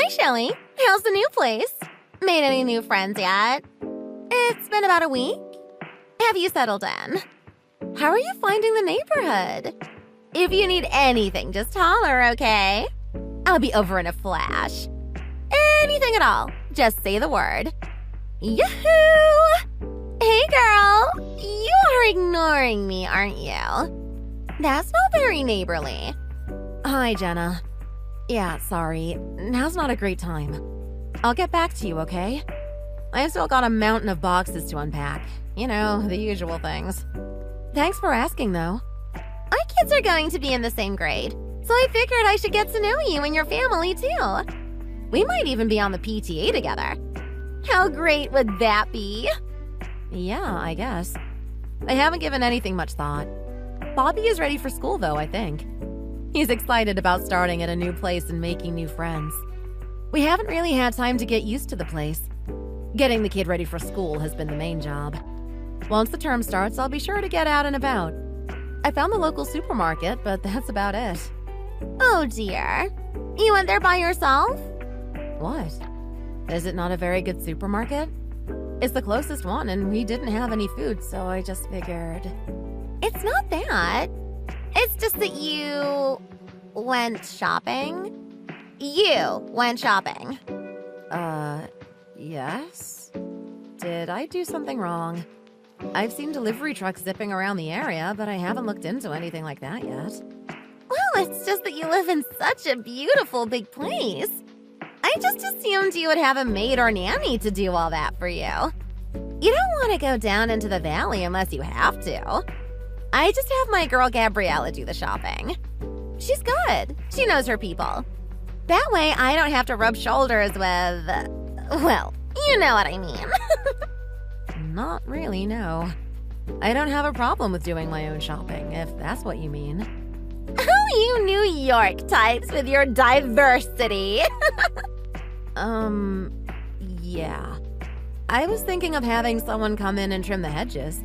Hi, Shelly. How's the new place? Made any new friends yet? It's been about a week. Have you settled in? How are you finding the neighborhood? If you need anything, just holler, okay? I'll be over in a flash. Anything at all, just say the word. Yahoo! Hey, girl. You are ignoring me, aren't you? That's not very neighborly. Hi, Jenna. Yeah, sorry. Now's not a great time. I'll get back to you, okay? I've still got a mountain of boxes to unpack. You know, the usual things. Thanks for asking, though. Our kids are going to be in the same grade, so I figured I should get to know you and your family, too. We might even be on the PTA together. How great would that be? Yeah, I guess. I haven't given anything much thought. Bobby is ready for school, though, I think. He's excited about starting at a new place and making new friends. We haven't really had time to get used to the place. Getting the kid ready for school has been the main job. Once the term starts, I'll be sure to get out and about. I found the local supermarket, but that's about it. Oh dear. You went there by yourself? What? Is it not a very good supermarket? It's the closest one, and we didn't have any food, so I just figured... It's not that. It's just that you... went shopping? You went shopping. Yes? Did I do something wrong? I've seen delivery trucks zipping around the area, but I haven't looked into anything like that yet. Well, it's just that you live in such a beautiful big place. I just assumed you would have a maid or nanny to do all that for you. You don't want to go down into the valley unless you have to. I just have my girl Gabriella do the shopping. She's good. She knows her people. That way I don't have to rub shoulders with... well, you know what I mean. Not really, no. I don't have a problem with doing my own shopping, if that's what you mean. Oh, you New York types with your diversity. Yeah. I was thinking of having someone come in and trim the hedges.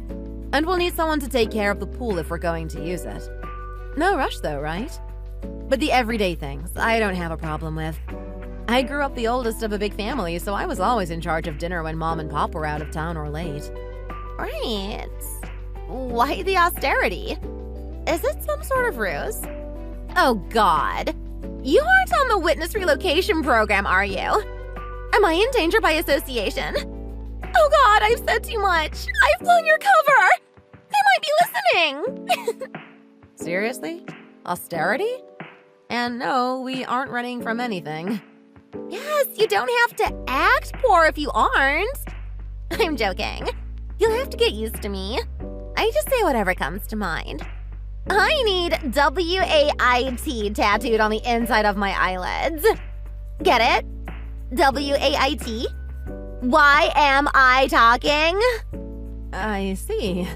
And we'll need someone to take care of the pool if we're going to use it. No rush though, right? But the everyday things, I don't have a problem with. I grew up the oldest of a big family, so I was always in charge of dinner when Mom and Pop were out of town or late. Right. Why the austerity? Is it some sort of ruse? Oh, God. You aren't on the witness relocation program, are you? Am I in danger by association? Oh, God, I've said too much. I've blown your cover. They might be listening. Seriously? Austerity? And no, we aren't running from anything. Yes, you don't have to act poor if you aren't. I'm joking. You'll have to get used to me. I just say whatever comes to mind. I need W-A-I-T tattooed on the inside of my eyelids. Get it? W-A-I-T? Why am I talking? I see.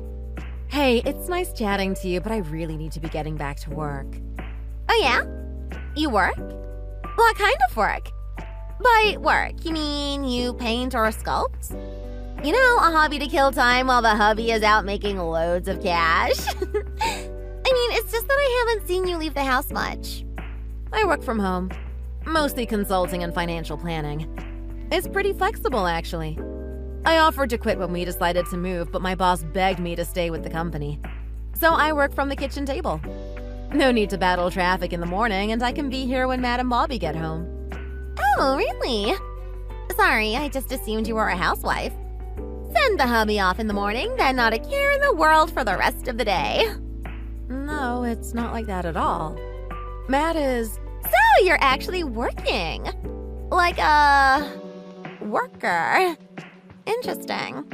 Hey, it's nice chatting to you, but I really need to be getting back to work. Oh yeah? You work? What kind of work? By work, you mean you paint or sculpt? You know, a hobby to kill time while the hubby is out making loads of cash. I mean, it's just that I haven't seen you leave the house much. I work from home, mostly consulting and financial planning. It's pretty flexible, actually. I offered to quit when we decided to move, but my boss begged me to stay with the company. So I work from the kitchen table. No need to battle traffic in the morning, and I can be here when Matt and Bobby get home. Oh, really? Sorry, I just assumed you were a housewife. Send the hubby off in the morning, then not a care in the world for the rest of the day. No, it's not like that at all. Matt is... So you're actually working. Like a... worker. Interesting.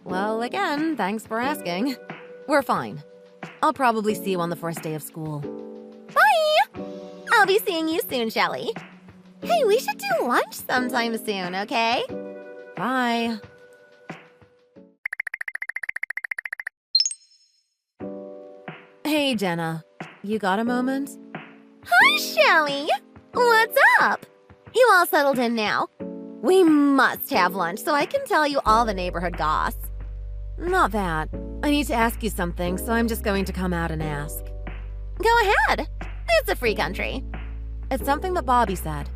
Well, again, thanks for asking. We're fine. I'll probably see you on the first day of school. Bye! I'll be seeing you soon, Shelly. Hey, we should do lunch sometime soon, okay? Bye. Hey, Jenna. You got a moment? Hi, Shelly. What's up? You all settled in now? We must have lunch so I can tell you all the neighborhood goss. Not that. I need to ask you something, so I'm just going to come out and ask. Go ahead. It's a free country. It's something that Bobby said.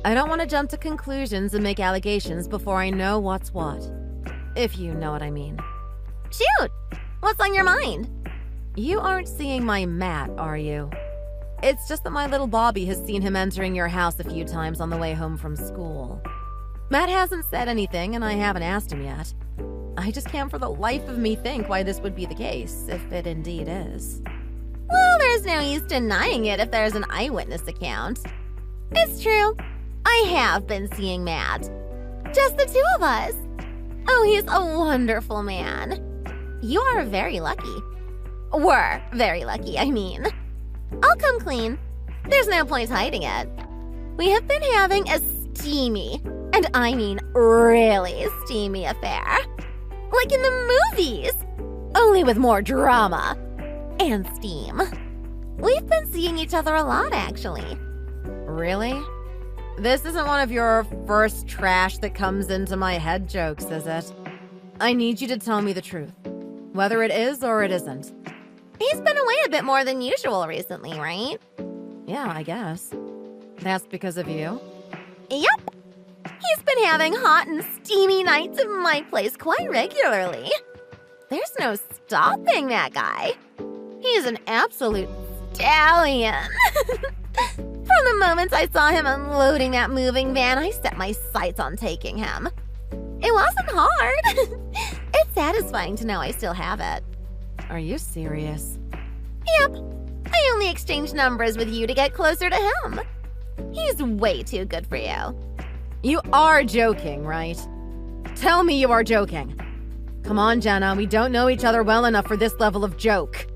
I don't want to jump to conclusions and make allegations before I know what's what. If you know what I mean. Shoot! What's on your mind? You aren't seeing my Matt, are you? It's just that my little Bobby has seen him entering your house a few times on the way home from school. Matt hasn't said anything, and I haven't asked him yet. I just can't for the life of me think why this would be the case, if it indeed is. Well, there's no use denying it if there's an eyewitness account. It's true. I have been seeing Matt. Just the two of us. Oh, he's a wonderful man. You are very lucky. Were very lucky, I mean. I'll come clean. There's no point hiding it. We have been having a steamy, and I mean really steamy affair. Like in the movies, only with more drama and steam. We've been seeing each other a lot, actually. Really? This isn't one of your first trash that comes into my head jokes, is it? I need you to tell me the truth, whether it is or it isn't. He's been away a bit more than usual recently, right? Yeah, I guess. That's because of you? Yep. He's been having hot and steamy nights at my place quite regularly. There's no stopping that guy. He's an absolute stallion. From the moment I saw him unloading that moving van, I set my sights on taking him. It wasn't hard. It's satisfying to know I still have it. Are you serious? Yep. I only exchanged numbers with you to get closer to him. He's way too good for you. You are joking, right? Tell me you are joking. Come on, Jenna, we don't know each other well enough for this level of joke.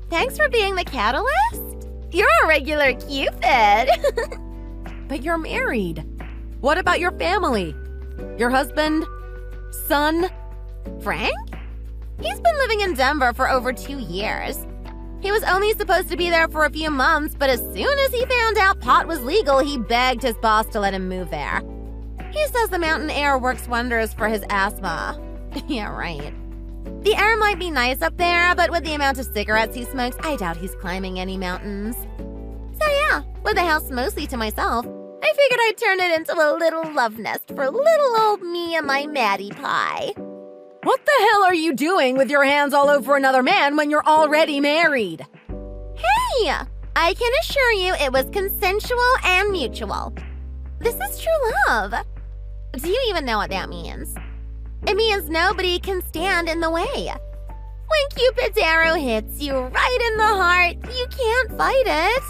Thanks for being the catalyst. You're a regular Cupid. But you're married. What about your family? Your husband? Son? Frank? He's been living in Denver for over 2 years. He was only supposed to be there for a few months, but as soon as he found out pot was legal, he begged his boss to let him move there. He says the mountain air works wonders for his asthma. Yeah, right. The air might be nice up there, but with the amount of cigarettes he smokes, I doubt he's climbing any mountains. So yeah, with the house mostly to myself, I figured I'd turn it into a little love nest for little old me and my Maddie Pie. What the hell are you doing with your hands all over another man when you're already married? Hey! I can assure you it was consensual and mutual. This is true love. Do you even know what that means? It means nobody can stand in the way. When Cupid's arrow hits you right in the heart, you can't fight it.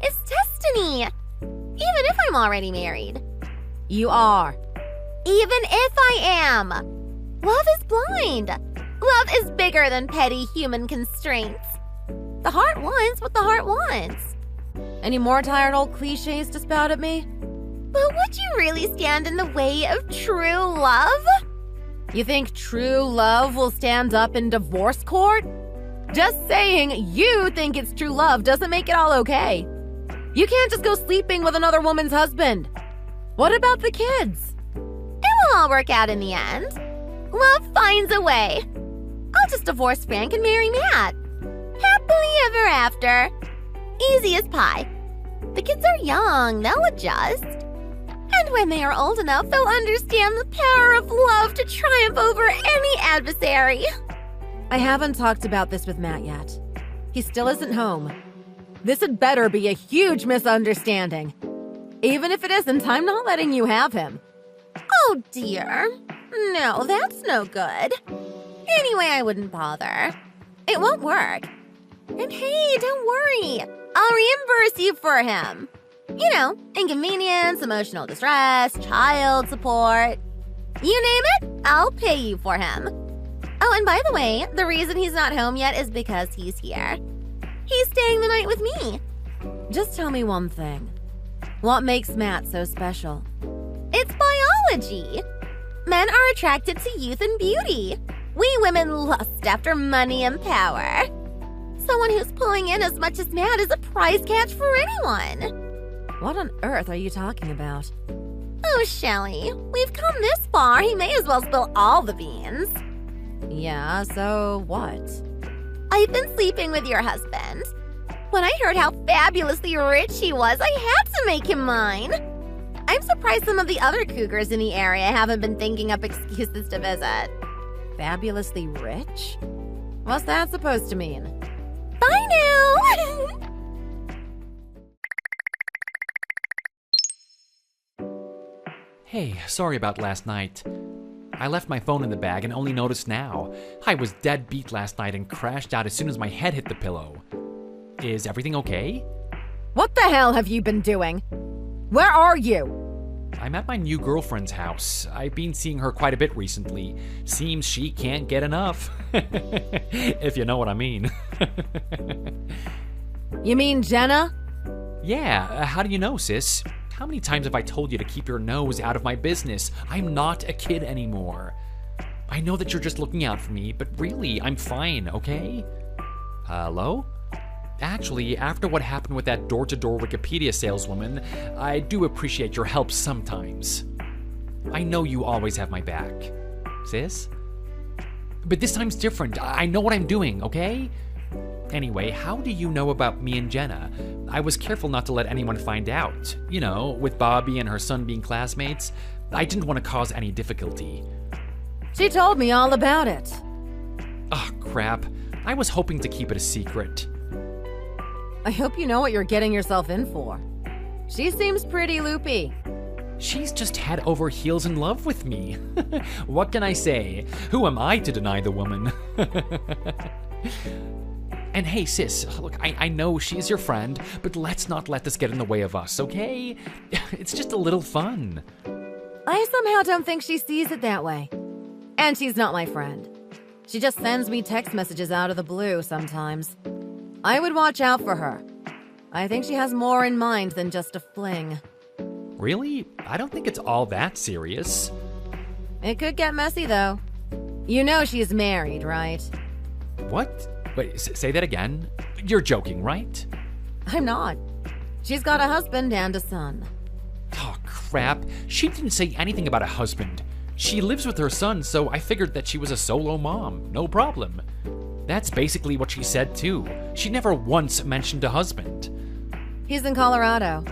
It's destiny. Even if I'm already married. You are. Even if I am. Love is blind. Love is bigger than petty human constraints. The heart wants what the heart wants. Any more tired old cliches to spout at me? But would you really stand in the way of true love? You think true love will stand up in divorce court? Just saying you think it's true love doesn't make it all okay. You can't just go sleeping with another woman's husband. What about the kids? It will all work out in the end. Love finds a way. I'll just divorce Frank and marry Matt. Happily ever after. Easy as pie. The kids are young, they'll adjust. And when they are old enough, they'll understand the power of love to triumph over any adversary. I haven't talked about this with Matt yet. He still isn't home. This had better be a huge misunderstanding. Even if it isn't, I'm not letting you have him. Oh dear. No, that's no good. Anyway, I wouldn't bother. It won't work. And hey, don't worry. I'll reimburse you for him. You know, inconvenience, emotional distress, child support. You name it, I'll pay you for him. Oh, and by the way, the reason he's not home yet is because he's here. He's staying the night with me. Just tell me one thing. What makes Matt so special? It's biology. Men are attracted to youth and beauty. We women lust after money and power. Someone who's pulling in as much as Matt is a prize catch for anyone. What on earth are you talking about? Oh, Shelley, we've come this far. He may as well spill all the beans. Yeah, so what? I've been sleeping with your husband. When I heard how fabulously rich he was, I had to make him mine. I'm surprised some of the other cougars in the area haven't been thinking up excuses to visit. Fabulously rich? What's that supposed to mean? Bye now! Hey, sorry about last night. I left my phone in the bag and only noticed now. I was dead beat last night and crashed out as soon as my head hit the pillow. Is everything okay? What the hell have you been doing? Where are you? I'm at my new girlfriend's house. I've been seeing her quite a bit recently. Seems she can't get enough. If you know what I mean. You mean Jenna? Yeah, how do you know, sis? How many times have I told you to keep your nose out of my business? I'm not a kid anymore. I know that you're just looking out for me, but really, I'm fine, okay? Hello? Actually, after what happened with that door-to-door Wikipedia saleswoman, I do appreciate your help sometimes. I know you always have my back. Sis? But this time's different. I know what I'm doing, okay? Anyway, how do you know about me and Jenna? I was careful not to let anyone find out. You know, with Bobby and her son being classmates, I didn't want to cause any difficulty. She told me all about it. Oh, crap. I was hoping to keep it a secret. I hope you know what you're getting yourself in for. She seems pretty loopy. She's just head over heels in love with me. What can I say? Who am I to deny the woman? And hey, sis, look, I know she's your friend, but let's not let this get in the way of us, okay? It's just a little fun. I somehow don't think she sees it that way. And she's not my friend. She just sends me text messages out of the blue sometimes. I would watch out for her. I think she has more in mind than just a fling. Really? I don't think it's all that serious. It could get messy, though. You know she's married, right? What? Wait, say that again? You're joking, right? I'm not. She's got a husband and a son. Oh, crap. She didn't say anything about a husband. She lives with her son, so I figured that she was a solo mom. No problem. That's basically what she said, too. She never once mentioned a husband. He's in Colorado.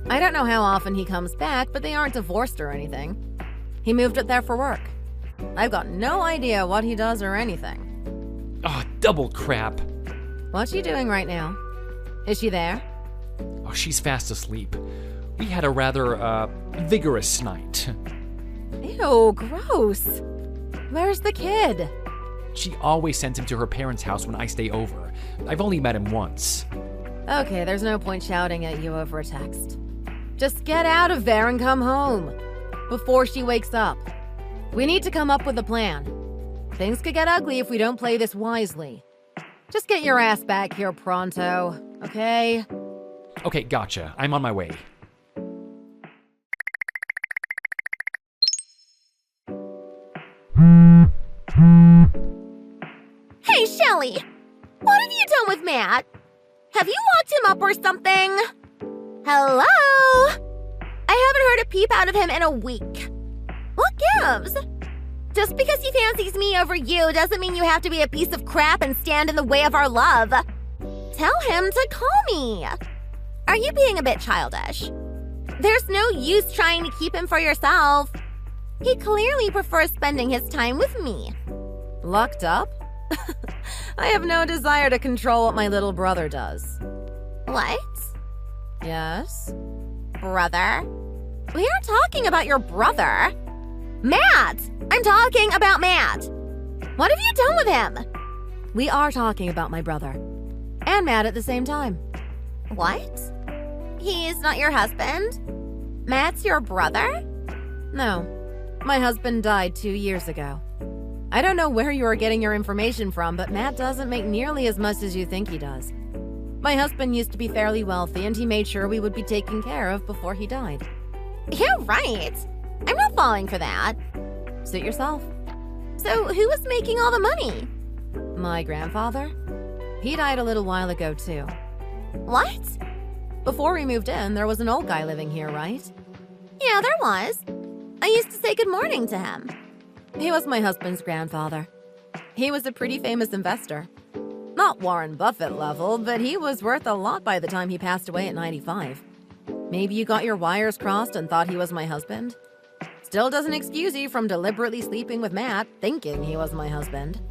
I don't know how often he comes back, but they aren't divorced or anything. He moved up there for work. I've got no idea what he does or anything. Oh, double crap. What's she doing right now? Is she there? Oh, she's fast asleep. We had a rather, vigorous night. Ew, gross. Where's the kid? She always sends him to her parents' house when I stay over. I've only met him once. Okay, there's no point shouting at you over a text. Just get out of there and come home. Before she wakes up. We need to come up with a plan. Things could get ugly if we don't play this wisely. Just get your ass back here pronto, okay? Okay, gotcha. I'm on my way. Hey, Shelly! What have you done with Matt? Have you locked him up or something? Hello? I haven't heard a peep out of him in a week. What gives? Just because he fancies me over you doesn't mean you have to be a piece of crap and stand in the way of our love. Tell him to call me. Are you being a bit childish? There's no use trying to keep him for yourself. He clearly prefers spending his time with me. Locked up? I have no desire to control what my little brother does. What? Yes? Brother? We aren't talking about your brother. Matt! I'm talking about Matt. What have you done with him? We are talking about my brother. And Matt at the same time. What? He's not your husband? Matt's your brother? No. My husband died 2 years ago. I don't know where you are getting your information from, but Matt doesn't make nearly as much as you think he does. My husband used to be fairly wealthy, and he made sure we would be taken care of before he died. You're right. I'm not falling for that. Suit yourself. So who was making all the money? My grandfather? He died a little while ago, too. What? Before we moved in, there was an old guy living here, right? Yeah, there was. I used to say good morning to him. He was my husband's grandfather. He was a pretty famous investor. Not Warren Buffett level, but he was worth a lot by the time he passed away at 95. Maybe you got your wires crossed and thought he was my husband. Still doesn't excuse you from deliberately sleeping with Matt, thinking he was my husband.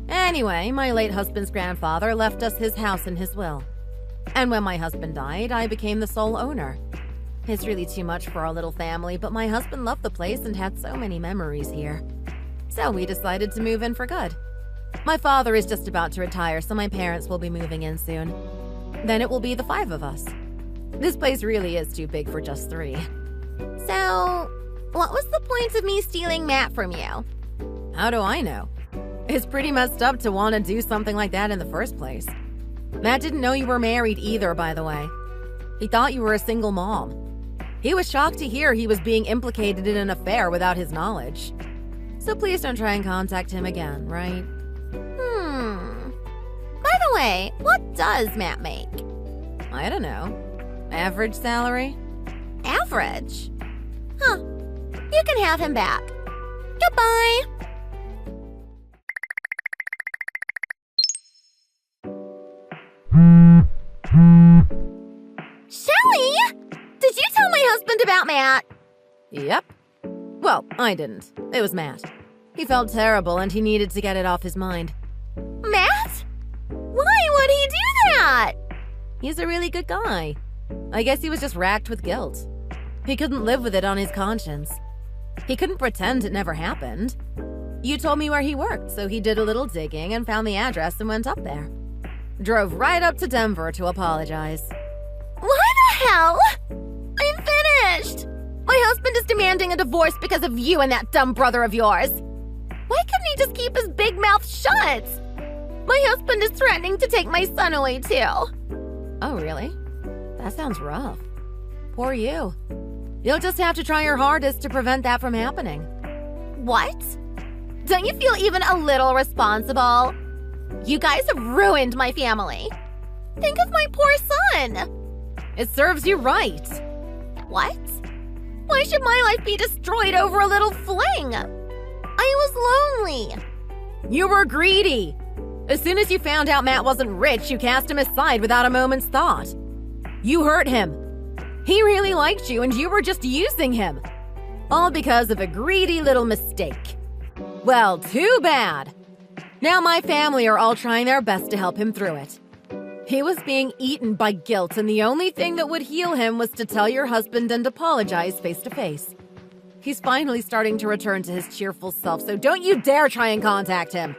Anyway, my late husband's grandfather left us his house in his will. And when my husband died, I became the sole owner. It's really too much for our little family, but my husband loved the place and had so many memories here. So we decided to move in for good. My father is just about to retire, so my parents will be moving in soon. Then it will be the 5 of us. This place really is too big for just 3. So, what was the point of me stealing Matt from you? How do I know? It's pretty messed up to want to do something like that in the first place. Matt didn't know you were married either, by the way. He thought you were a single mom. He was shocked to hear he was being implicated in an affair without his knowledge. So please don't try and contact him again, right? By the way, what does Matt make? I don't know. Average salary? Average? Huh. You can have him back. Goodbye. Shelly! Did you tell my husband about Matt? Yep. Well, I didn't. It was Matt. He felt terrible and he needed to get it off his mind. Matt? Why would he do that? He's a really good guy. I guess he was just racked with guilt. He couldn't live with it on his conscience. He couldn't pretend it never happened. You told me where he worked, so he did a little digging and found the address and went up there. Drove right up to Denver to apologize. Why the hell? I'm finished. My husband is demanding a divorce because of you and that dumb brother of yours. Why couldn't he just keep his big mouth shut? My husband is threatening to take my son away too. Oh, really? That sounds rough. Poor you. You'll just have to try your hardest to prevent that from happening. What? Don't you feel even a little responsible? You guys have ruined my family. Think of my poor son. It serves you right. What? Why should my life be destroyed over a little fling? I was lonely. You were greedy. As soon as you found out Matt wasn't rich, you cast him aside without a moment's thought. You hurt him. He really liked you and you were just using him. All because of a greedy little mistake. Well, too bad. Now my family are all trying their best to help him through it. He was being eaten by guilt, and the only thing that would heal him was to tell your husband and apologize face to face. He's finally starting to return to his cheerful self, so don't you dare try and contact him.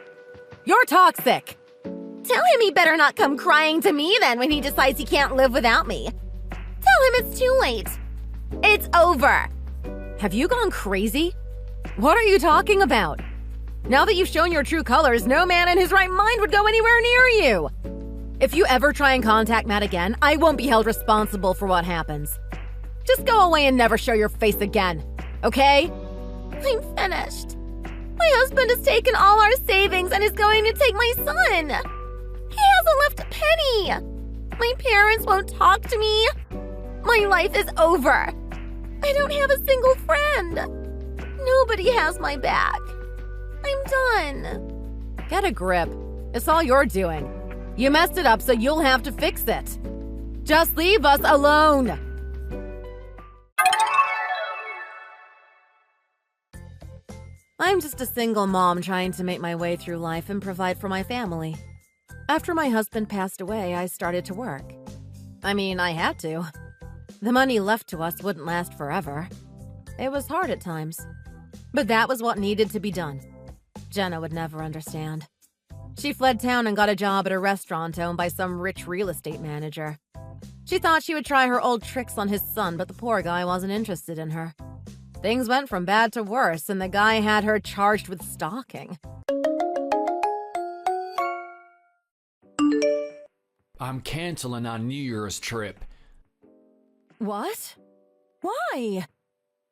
You're toxic. Tell him he better not come crying to me then when he decides he can't live without me. Tell him it's too late. It's over. Have you gone crazy? What are you talking about? Now that you've shown your true colors, no man in his right mind would go anywhere near you. If you ever try and contact Matt again, I won't be held responsible for what happens. Just go away and never show your face again, okay? I'm finished. My husband has taken all our savings and is going to take my son. He hasn't left a penny. My parents won't talk to me. My life is over. I don't have a single friend. Nobody has my back. I'm done. Get a grip. It's all you're doing. You messed it up, so you'll have to fix it. Just leave us alone. I'm just a single mom trying to make my way through life and provide for my family. After my husband passed away, I started to work. I mean, I had to. The money left to us wouldn't last forever. It was hard at times. But that was what needed to be done. Jenna would never understand. She fled town and got a job at a restaurant owned by some rich real estate manager. She thought she would try her old tricks on his son, but the poor guy wasn't interested in her. Things went from bad to worse, and the guy had her charged with stalking. I'm canceling our New Year's trip. What? Why?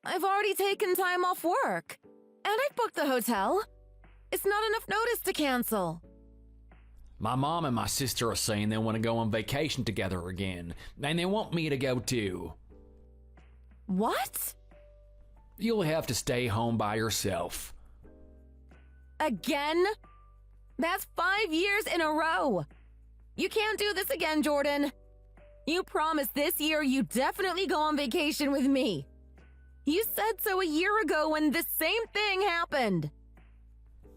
I've already taken time off work. And I've booked the hotel. It's not enough notice to cancel. My mom and my sister are saying they want to go on vacation together again, and they want me to go too. What? You'll have to stay home by yourself. Again? That's 5 years in a row. You can't do this again, Jordan. You promised this year you'd definitely go on vacation with me. You said so a year ago when this same thing happened.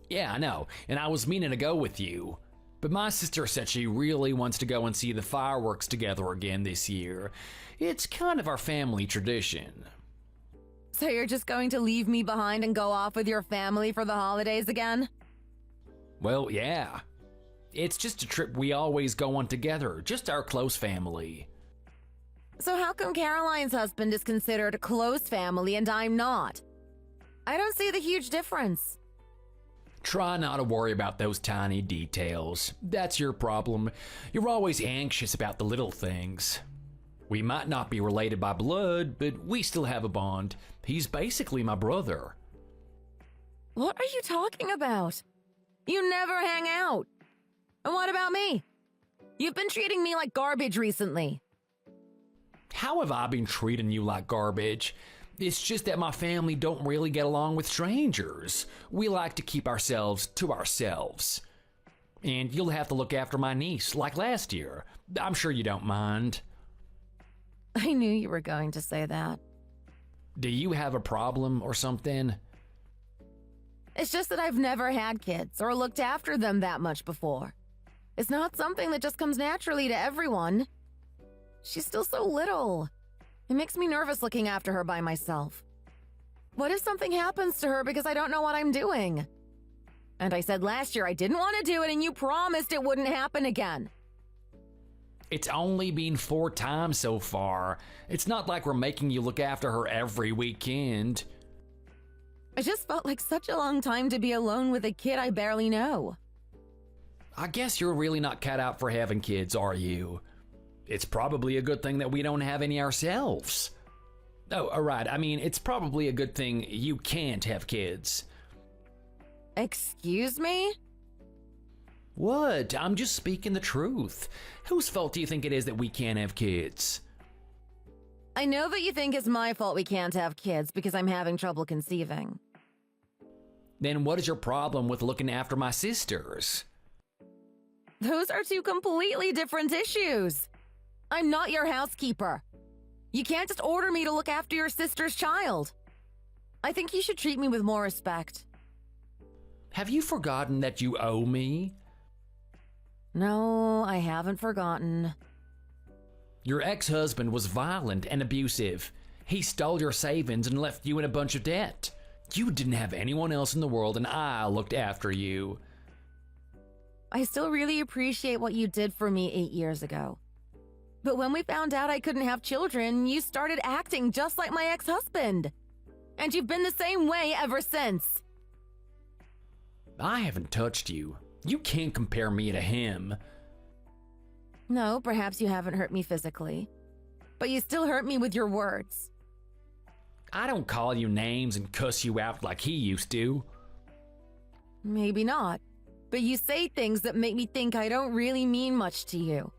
Yeah, I know, and I was meaning to go with you. But my sister said she really wants to go and see the fireworks together again this year. It's kind of our family tradition. So you're just going to leave me behind and go off with your family for the holidays again? Well, yeah. It's just a trip we always go on together, just our close family. So how come Caroline's husband is considered a close family and I'm not? I don't see the huge difference. Try not to worry about those tiny details. That's your problem. You're always anxious about the little things. We might not be related by blood, but we still have a bond. He's basically my brother. What are you talking about? You never hang out. And what about me? You've been treating me like garbage recently. How have I been treating you like garbage? It's just that my family don't really get along with strangers. We like to keep ourselves to ourselves. And you'll have to look after my niece, like last year. I'm sure you don't mind. I knew you were going to say that. Do you have a problem or something? It's just that I've never had kids or looked after them that much before. It's not something that just comes naturally to everyone. She's still so little. It makes me nervous looking after her by myself. What if something happens to her because I don't know what I'm doing? And I said last year I didn't want to do it and you promised it wouldn't happen again. It's only been 4 times so far. It's not like we're making you look after her every weekend. I just felt like such a long time to be alone with a kid I barely know. I guess you're really not cut out for having kids, are you? It's probably a good thing that we don't have any ourselves. Oh, all right. I mean, it's probably a good thing you can't have kids. Excuse me? What? I'm just speaking the truth. Whose fault do you think it is that we can't have kids? I know that you think it's my fault we can't have kids because I'm having trouble conceiving. Then what is your problem with looking after my sisters? Those are 2 completely different issues. I'm not your housekeeper. You can't just order me to look after your sister's child. I think you should treat me with more respect. Have you forgotten that you owe me? No, I haven't forgotten. Your ex-husband was violent and abusive. He stole your savings and left you in a bunch of debt. You didn't have anyone else in the world and I looked after you. I still really appreciate what you did for me 8 years ago. But when we found out I couldn't have children, you started acting just like my ex-husband. And you've been the same way ever since. I haven't touched you. You can't compare me to him. No, perhaps you haven't hurt me physically. But you still hurt me with your words. I don't call you names and cuss you out like he used to. Maybe not. But you say things that make me think I don't really mean much to you.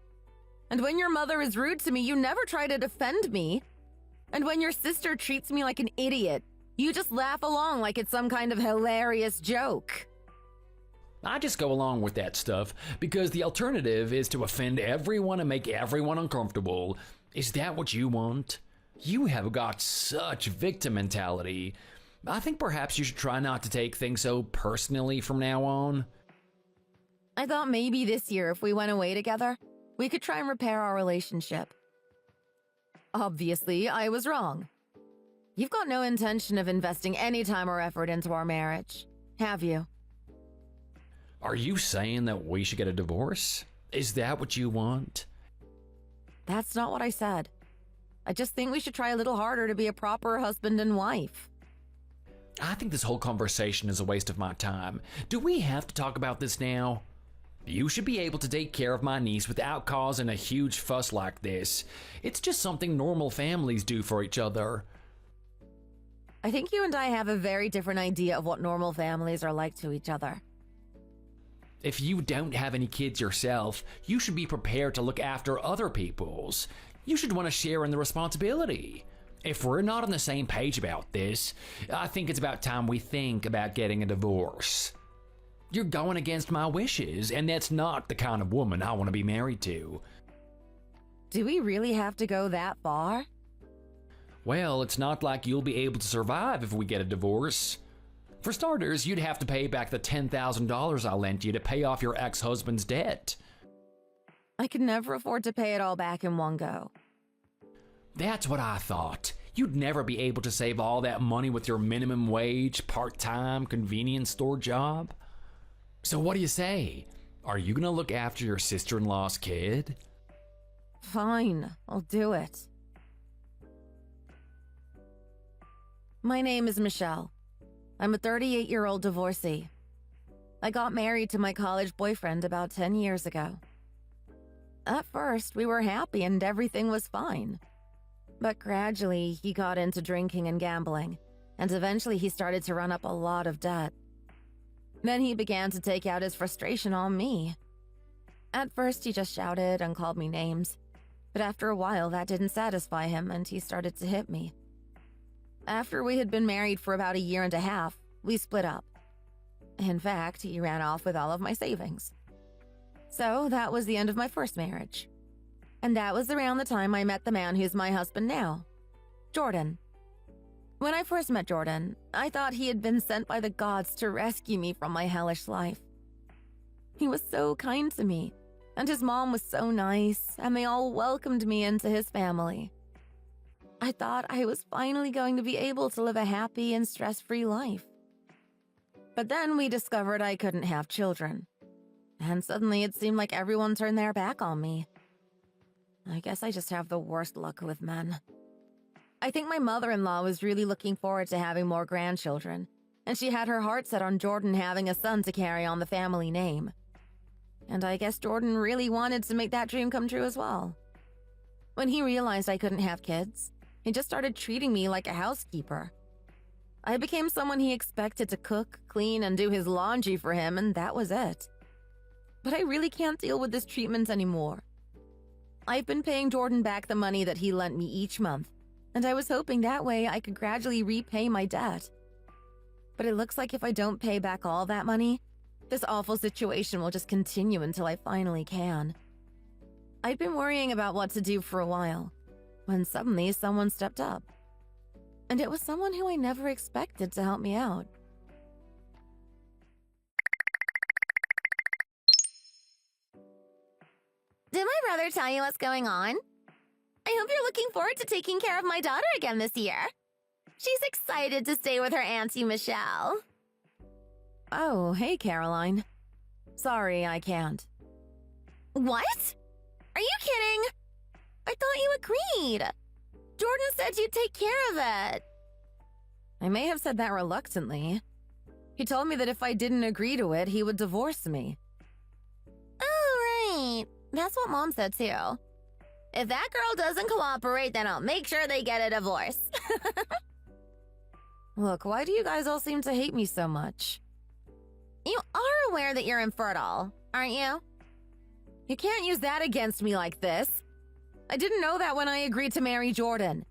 And when your mother is rude to me, you never try to defend me. And when your sister treats me like an idiot, you just laugh along like it's some kind of hilarious joke. I just go along with that stuff because the alternative is to offend everyone and make everyone uncomfortable. Is that what you want? You have got such victim mentality. I think perhaps you should try not to take things so personally from now on. I thought maybe this year, if we went away together, we could try and repair our relationship. Obviously, I was wrong. You've got no intention of investing any time or effort into our marriage, have you? Are you saying that we should get a divorce? Is that what you want? That's not what I said. I just think we should try a little harder to be a proper husband and wife. I think this whole conversation is a waste of my time. Do we have to talk about this now? You should be able to take care of my niece without causing a huge fuss like this. It's just something normal families do for each other. I think you and I have a very different idea of what normal families are like to each other. If you don't have any kids yourself, you should be prepared to look after other people's. You should want to share in the responsibility. If we're not on the same page about this, I think it's about time we think about getting a divorce. You're going against my wishes, and that's not the kind of woman I want to be married to. Do we really have to go that far? Well, it's not like you'll be able to survive if we get a divorce. For starters, you'd have to pay back the $10,000 I lent you to pay off your ex-husband's debt. I could never afford to pay it all back in one go. That's what I thought. You'd never be able to save all that money with your minimum wage, part-time, convenience store job. So what do you say? Are you gonna look after your sister-in-law's kid? Fine, I'll do it. My name is Michelle. I'm a 38-year-old divorcee. I got married to my college boyfriend about 10 years ago. At first, we were happy and everything was fine. But gradually, he got into drinking and gambling, and eventually he started to run up a lot of debt. Then he began to take out his frustration on me. At first, he just shouted and called me names, but after a while, that didn't satisfy him and he started to hit me. After we had been married for about a year and a half, we split up. In fact, he ran off with all of my savings. So that was the end of my first marriage. And that was around the time I met the man who's my husband now, Jordan. When I first met Jordan, I thought he had been sent by the gods to rescue me from my hellish life. He was so kind to me, and his mom was so nice, and they all welcomed me into his family. I thought I was finally going to be able to live a happy and stress-free life. But then we discovered I couldn't have children. And suddenly it seemed like everyone turned their back on me. I guess I just have the worst luck with men. I think my mother-in-law was really looking forward to having more grandchildren, and she had her heart set on Jordan having a son to carry on the family name. And I guess Jordan really wanted to make that dream come true as well. When he realized I couldn't have kids, he just started treating me like a housekeeper. I became someone he expected to cook, clean, and do his laundry for him, and that was it. But I really can't deal with this treatment anymore. I've been paying Jordan back the money that he lent me each month, and I was hoping that way I could gradually repay my debt. But it looks like if I don't pay back all that money, this awful situation will just continue until I finally can. I've been worrying about what to do for a while, when suddenly someone stepped up. And it was someone who I never expected to help me out. Did my brother tell you what's going on? I hope you're looking forward to taking care of my daughter again this year. She's excited to stay with her Auntie Michelle. Oh, hey, Caroline. Sorry, I can't. What? Are you kidding? I thought you agreed. Jordan said you'd take care of it. I may have said that reluctantly. He told me that if I didn't agree to it, he would divorce me. Oh, right. That's what Mom said too. If that girl doesn't cooperate, then I'll make sure they get a divorce. Look, why do you guys all seem to hate me so much? You are aware that you're infertile, aren't you? You can't use that against me like this. I didn't know that when I agreed to marry Jordan.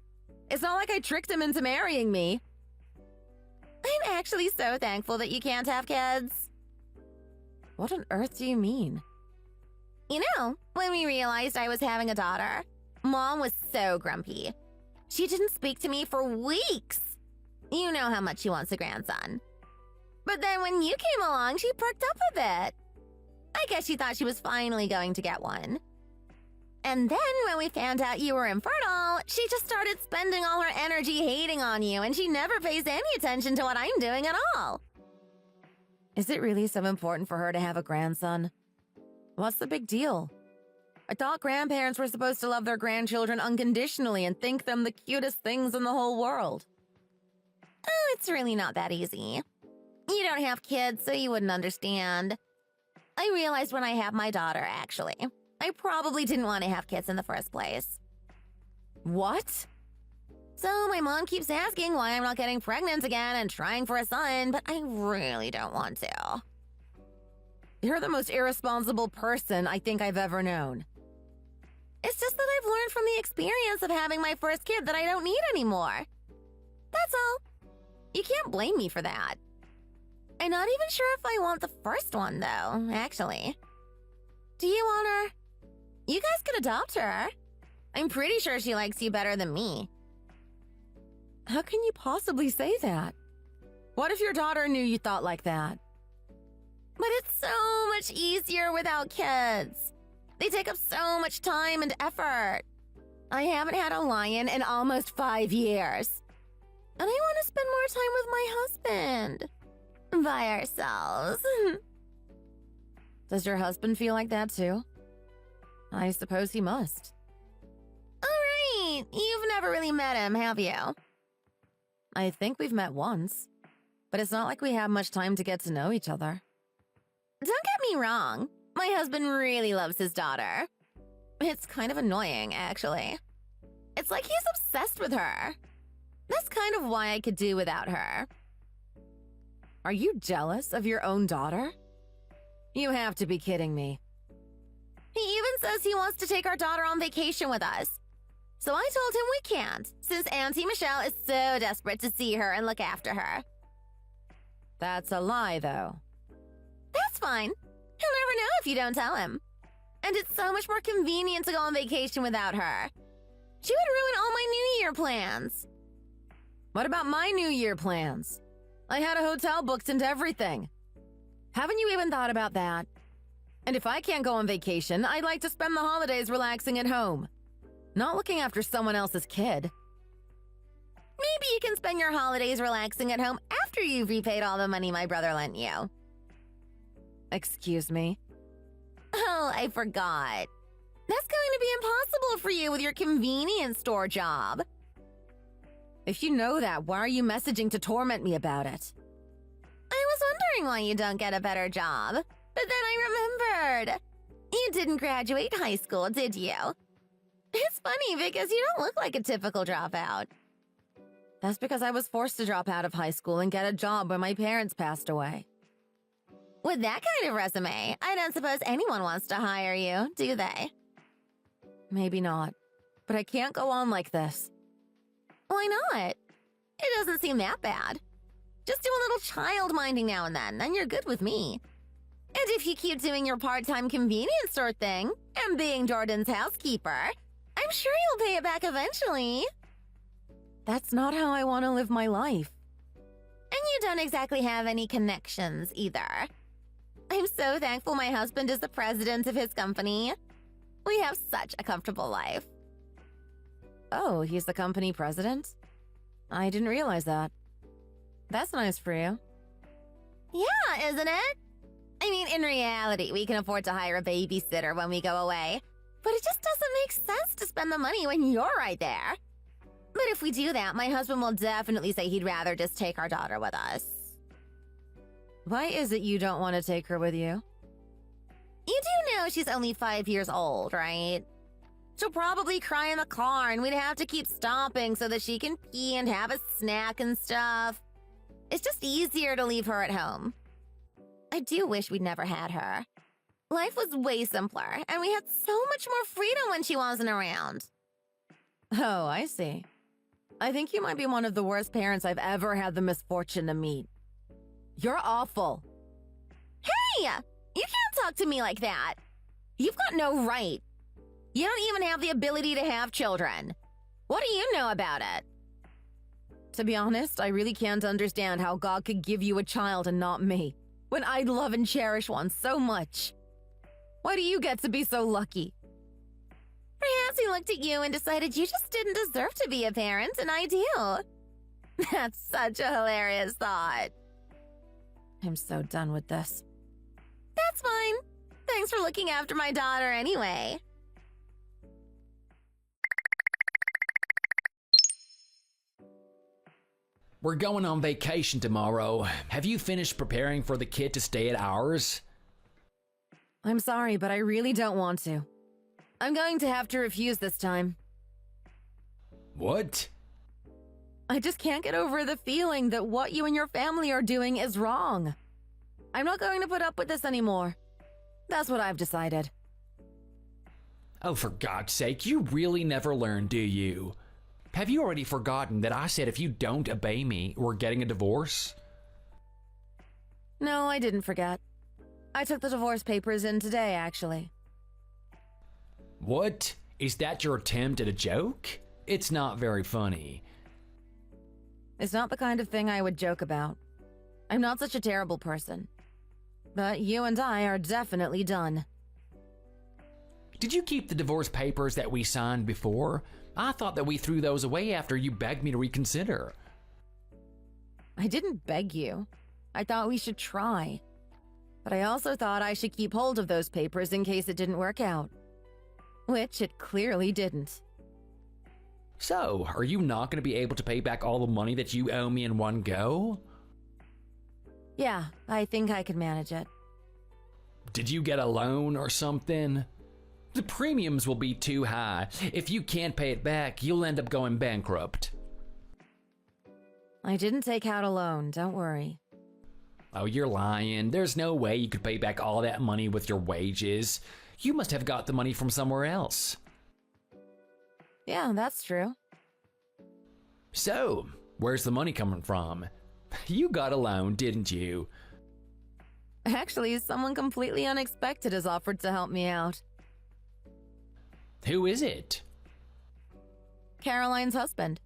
It's not like I tricked him into marrying me. I'm actually so thankful that you can't have kids. What on earth do you mean? You know, when we realized I was having a daughter, Mom was so grumpy. She didn't speak to me for weeks. You know how much she wants a grandson. But then when you came along, she perked up a bit. I guess she thought she was finally going to get one. And then when we found out you were infertile, she just started spending all her energy hating on you, and she never pays any attention to what I'm doing at all. Is it really so important for her to have a grandson? What's the big deal? I thought grandparents were supposed to love their grandchildren unconditionally and think them the cutest things in the whole world. Oh, it's really not that easy. You don't have kids, so you wouldn't understand. I realized when I had my daughter, actually. I probably didn't want to have kids in the first place. What? So my mom keeps asking why I'm not getting pregnant again and trying for a son, but I really don't want to. You're the most irresponsible person I think I've ever known. It's just that I've learned from the experience of having my first kid that I don't need anymore. That's all. You can't blame me for that. I'm not even sure if I want the first one, though, actually. Do you want her? You guys could adopt her. I'm pretty sure she likes you better than me. How can you possibly say that? What if your daughter knew you thought like that? But it's so much easier without kids. They take up so much time and effort. I haven't had a lion in almost 5 years. And I want to spend more time with my husband. By ourselves. Does your husband feel like that too? I suppose he must. All right, you've never really met him, have you? I think we've met once, but it's not like we have much time to get to know each other. Don't get me wrong. My husband really loves his daughter. It's kind of annoying, actually. It's like he's obsessed with her. That's kind of why I could do without her. Are you jealous of your own daughter? You have to be kidding me. He even says he wants to take our daughter on vacation with us. So I told him we can't, since Auntie Michelle is so desperate to see her and look after her. That's a lie, though. That's fine. He'll never know if you don't tell him. And it's so much more convenient to go on vacation without her. She would ruin all my New Year plans. What about my New Year plans? I had a hotel booked and everything. Haven't you even thought about that? And if I can't go on vacation, I'd like to spend the holidays relaxing at home, not looking after someone else's kid. Maybe you can spend your holidays relaxing at home after you've repaid all the money my brother lent you. Excuse me? Oh, I forgot. That's going to be impossible for you with your convenience store job. If you know that, why are you messaging to torment me about it? I was wondering why you don't get a better job, but then I remembered. You didn't graduate high school, did you? It's funny because you don't look like a typical dropout. That's because I was forced to drop out of high school and get a job when my parents passed away. With that kind of resume, I don't suppose anyone wants to hire you, do they? Maybe not, but I can't go on like this. Why not? It doesn't seem that bad. Just do a little child minding now and then, and you're good with me. And if you keep doing your part-time convenience store thing and being Jordan's housekeeper, I'm sure you'll pay it back eventually. That's not how I want to live my life. And you don't exactly have any connections either. I'm so thankful my husband is the president of his company. We have such a comfortable life. Oh, he's the company president? I didn't realize that. That's nice for you. Yeah, isn't it? I mean, in reality, we can afford to hire a babysitter when we go away, but it just doesn't make sense to spend the money when you're right there. But if we do that, my husband will definitely say he'd rather just take our daughter with us. Why is it you don't want to take her with you? You do know she's only 5 years old, right? She'll probably cry in the car and we'd have to keep stopping so that she can pee and have a snack and stuff. It's just easier to leave her at home. I do wish we'd never had her. Life was way simpler, and we had so much more freedom when she wasn't around. Oh, I see. I think you might be one of the worst parents I've ever had the misfortune to meet. You're awful. Hey! You can't talk to me like that. You've got no right. You don't even have the ability to have children. What do you know about it? To be honest, I really can't understand how God could give you a child and not me, when I love and cherish one so much. Why do you get to be so lucky? Perhaps he looked at you and decided you just didn't deserve to be a parent, and I do. That's such a hilarious thought. I'm so done with this. That's fine. Thanks for looking after my daughter anyway. We're going on vacation tomorrow. Have you finished preparing for the kid to stay at ours? I'm sorry, but I really don't want to. I'm going to have to refuse this time. What? I just can't get over the feeling that what you and your family are doing is wrong. I'm not going to put up with this anymore. That's what I've decided. Oh, for God's sake, you really never learn, do you? Have you already forgotten that I said if you don't obey me, we're getting a divorce? No, I didn't forget. I took the divorce papers in today, actually. What? Is that your attempt at a joke? It's not very funny. It's not the kind of thing I would joke about. I'm not such a terrible person. But you and I are definitely done. Did you keep the divorce papers that we signed before? I thought that we threw those away after you begged me to reconsider. I didn't beg you. I thought we should try. But I also thought I should keep hold of those papers in case it didn't work out. Which it clearly didn't. So, are you not going to be able to pay back all the money that you owe me in one go? Yeah, I think I could manage it. Did you get a loan or something? The premiums will be too high. If you can't pay it back, you'll end up going bankrupt. I didn't take out a loan, don't worry. Oh, you're lying. There's no way you could pay back all that money with your wages. You must have got the money from somewhere else. Yeah, that's true. So, where's the money coming from? You got a loan, didn't you? Actually, someone completely unexpected has offered to help me out. Who is it? Caroline's husband.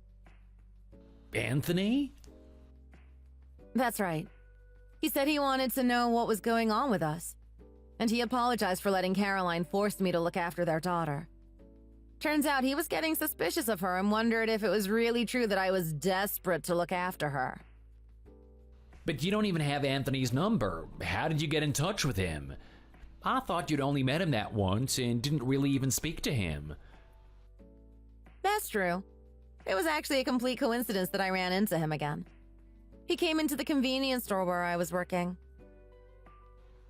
Anthony? That's right. He said he wanted to know what was going on with us. And he apologized for letting Caroline force me to look after their daughter. Turns out he was getting suspicious of her and wondered if it was really true that I was desperate to look after her. But you don't even have Anthony's number. How did you get in touch with him? I thought you'd only met him that once and didn't really even speak to him. That's true. It was actually a complete coincidence that I ran into him again. He came into the convenience store where I was working.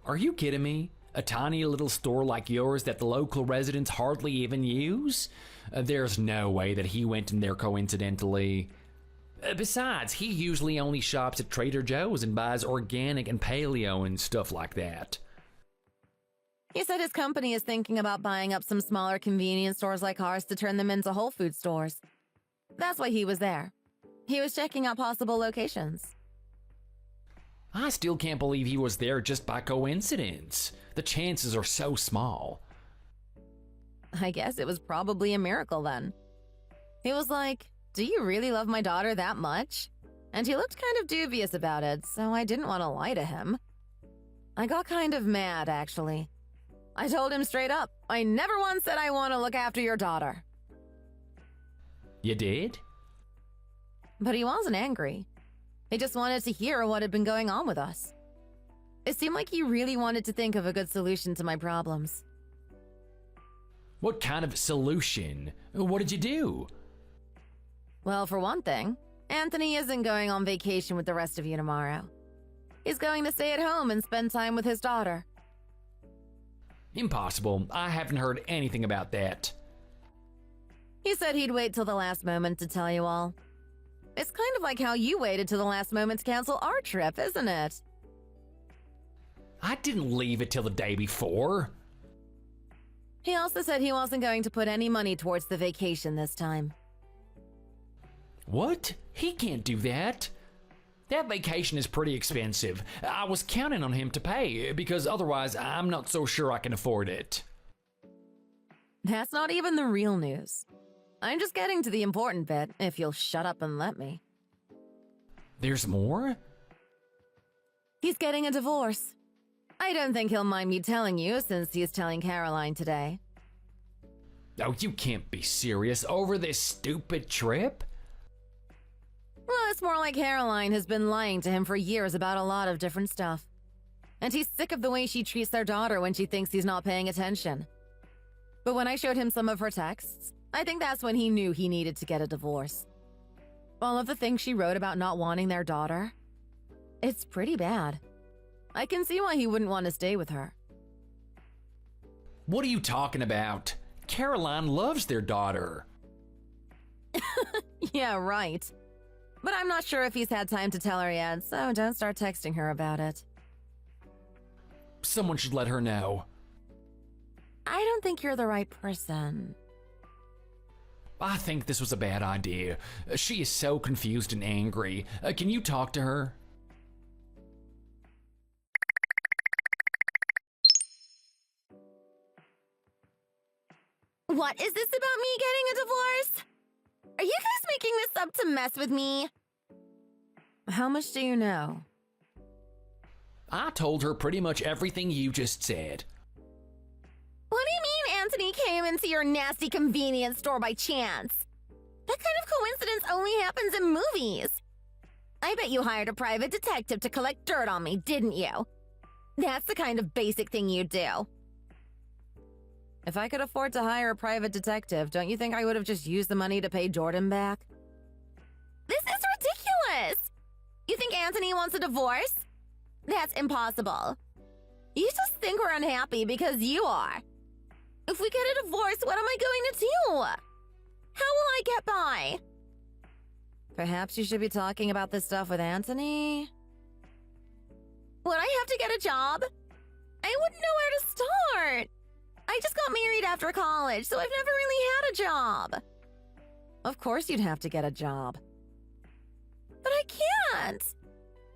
Are you kidding me? A tiny little store like yours that the local residents hardly even use? There's no way that he went in there coincidentally. Besides, he usually only shops at Trader Joe's and buys organic and paleo and stuff like that. He said his company is thinking about buying up some smaller convenience stores like ours to turn them into Whole Food stores. That's why he was there. He was checking out possible locations. I still can't believe he was there just by coincidence. The chances are so small. I guess it was probably a miracle then. He was like, "Do you really love my daughter that much?" And he looked kind of dubious about it, so I didn't want to lie to him. I got kind of mad, actually. I told him straight up, I never once said I want to look after your daughter. You did? But he wasn't angry. He just wanted to hear what had been going on with us. It seemed like he really wanted to think of a good solution to my problems. What kind of solution? What did you do? Well, for one thing, Anthony isn't going on vacation with the rest of you tomorrow. He's going to stay at home and spend time with his daughter. Impossible. I haven't heard anything about that. He said he'd wait till the last moment to tell you all. It's kind of like how you waited till the last moment to cancel our trip, isn't it? I didn't leave it till the day before. He also said he wasn't going to put any money towards the vacation this time. What? He can't do that. That vacation is pretty expensive. I was counting on him to pay, because otherwise I'm not so sure I can afford it. That's not even the real news. I'm just getting to the important bit, if you'll shut up and let me. There's more? He's getting a divorce. I don't think he'll mind me telling you since he's telling Caroline today. Oh, you can't be serious over this stupid trip? Well, it's more like Caroline has been lying to him for years about a lot of different stuff. And he's sick of the way she treats their daughter when she thinks he's not paying attention. But when I showed him some of her texts, I think that's when he knew he needed to get a divorce. All of the things she wrote about not wanting their daughter, it's pretty bad. I can see why he wouldn't want to stay with her. What are you talking about? Caroline loves their daughter. Yeah, right. But I'm not sure if he's had time to tell her yet, so don't start texting her about it. Someone should let her know. I don't think you're the right person. I think this was a bad idea. She is so confused and angry. Can you talk to her? What What is this about me getting a divorce? Are you guys making this up to mess with me? How much do you know? I told her pretty much everything you just said. What do you mean Anthony came into your nasty convenience store by chance? That kind of coincidence only happens in movies. I bet you hired a private detective to collect dirt on me, didn't you? That's the kind of basic thing you do. If I could afford to hire a private detective, don't you think I would have just used the money to pay Jordan back? This is ridiculous! You think Anthony wants a divorce? That's impossible. You just think we're unhappy because you are. If we get a divorce, what am I going to do? How will I get by? Perhaps you should be talking about this stuff with Anthony? Would I have to get a job? I wouldn't know where to start. I just got married after college, so I've never really had a job. Of course you'd have to get a job. But I can't.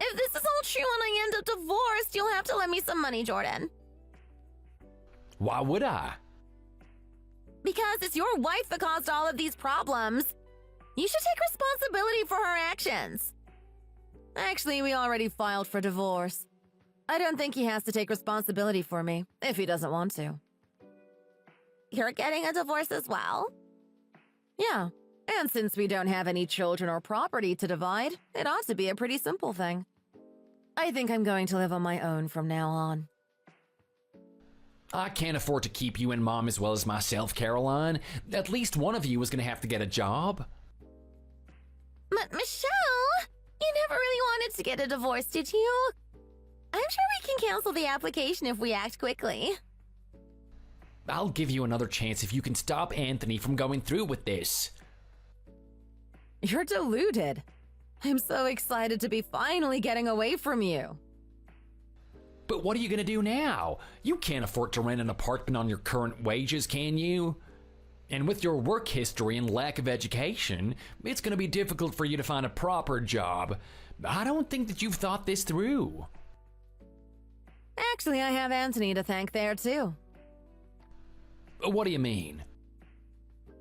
If this is all true and I end up divorced, you'll have to lend me some money, Jordan. Why would I? Because it's your wife that caused all of these problems. You should take responsibility for her actions. Actually, we already filed for divorce. I don't think he has to take responsibility for me, if he doesn't want to. You're getting a divorce as well? Yeah, and since we don't have any children or property to divide, it ought to be a pretty simple thing. I think I'm going to live on my own from now on. I can't afford to keep you and Mom as well as myself, Caroline. At least one of you is going to have to get a job. But Michelle, you never really wanted to get a divorce, did you? I'm sure we can cancel the application if we act quickly. I'll give you another chance if you can stop Anthony from going through with this. You're deluded. I'm so excited to be finally getting away from you. But what are you going to do now? You can't afford to rent an apartment on your current wages, can you? And with your work history and lack of education, it's going to be difficult for you to find a proper job. I don't think that you've thought this through. Actually, I have Anthony to thank there, too. What do you mean?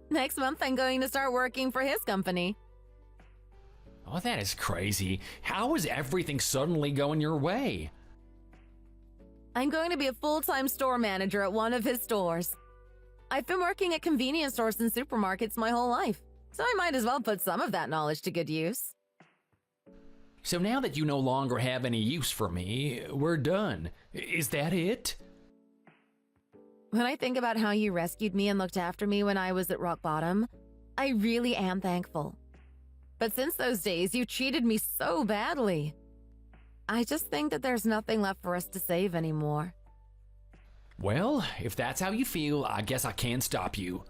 Next month, I'm going to start working for his company. Oh, that is crazy. How is everything suddenly going your way? I'm going to be a full-time store manager at one of his stores. I've been working at convenience stores and supermarkets my whole life, so I might as well put some of that knowledge to good use. So now that you no longer have any use for me, we're done. Is that it? When I think about how you rescued me and looked after me when I was at rock bottom, I really am thankful. But since those days, you treated me so badly. I just think that there's nothing left for us to save anymore. Well, if that's how you feel, I guess I can't stop you.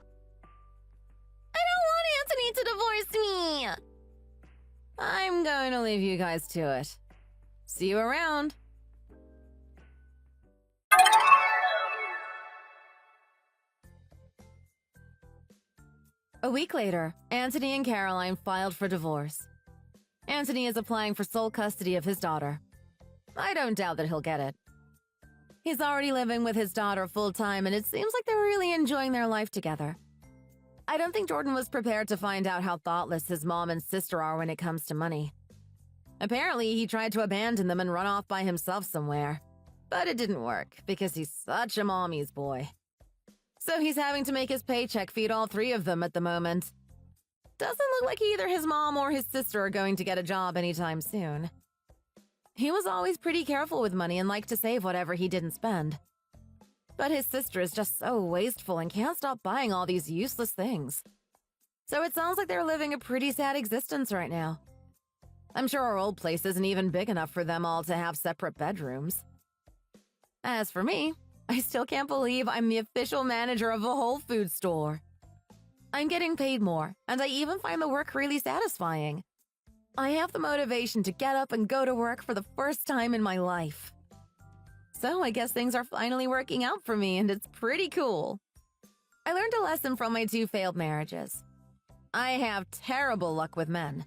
I don't want Anthony to divorce me! I'm going to leave you guys to it. See you around. A week later, Anthony and Caroline filed for divorce. Anthony is applying for sole custody of his daughter. I don't doubt that he'll get it. He's already living with his daughter full-time, and it seems like they're really enjoying their life together. I don't think Jordan was prepared to find out how thoughtless his mom and sister are when it comes to money. Apparently, he tried to abandon them and run off by himself somewhere. But it didn't work, because he's such a mommy's boy. So he's having to make his paycheck feed all three of them at the moment. Doesn't look like either his mom or his sister are going to get a job anytime soon. He was always pretty careful with money and liked to save whatever he didn't spend. But his sister is just so wasteful and can't stop buying all these useless things. So it sounds like they're living a pretty sad existence right now. I'm sure our old place isn't even big enough for them all to have separate bedrooms. As for me, I still can't believe I'm the official manager of a Whole Foods store. I'm getting paid more, and I even find the work really satisfying. I have the motivation to get up and go to work for the first time in my life. So I guess things are finally working out for me, and it's pretty cool. I learned a lesson from my 2 failed marriages. I have terrible luck with men.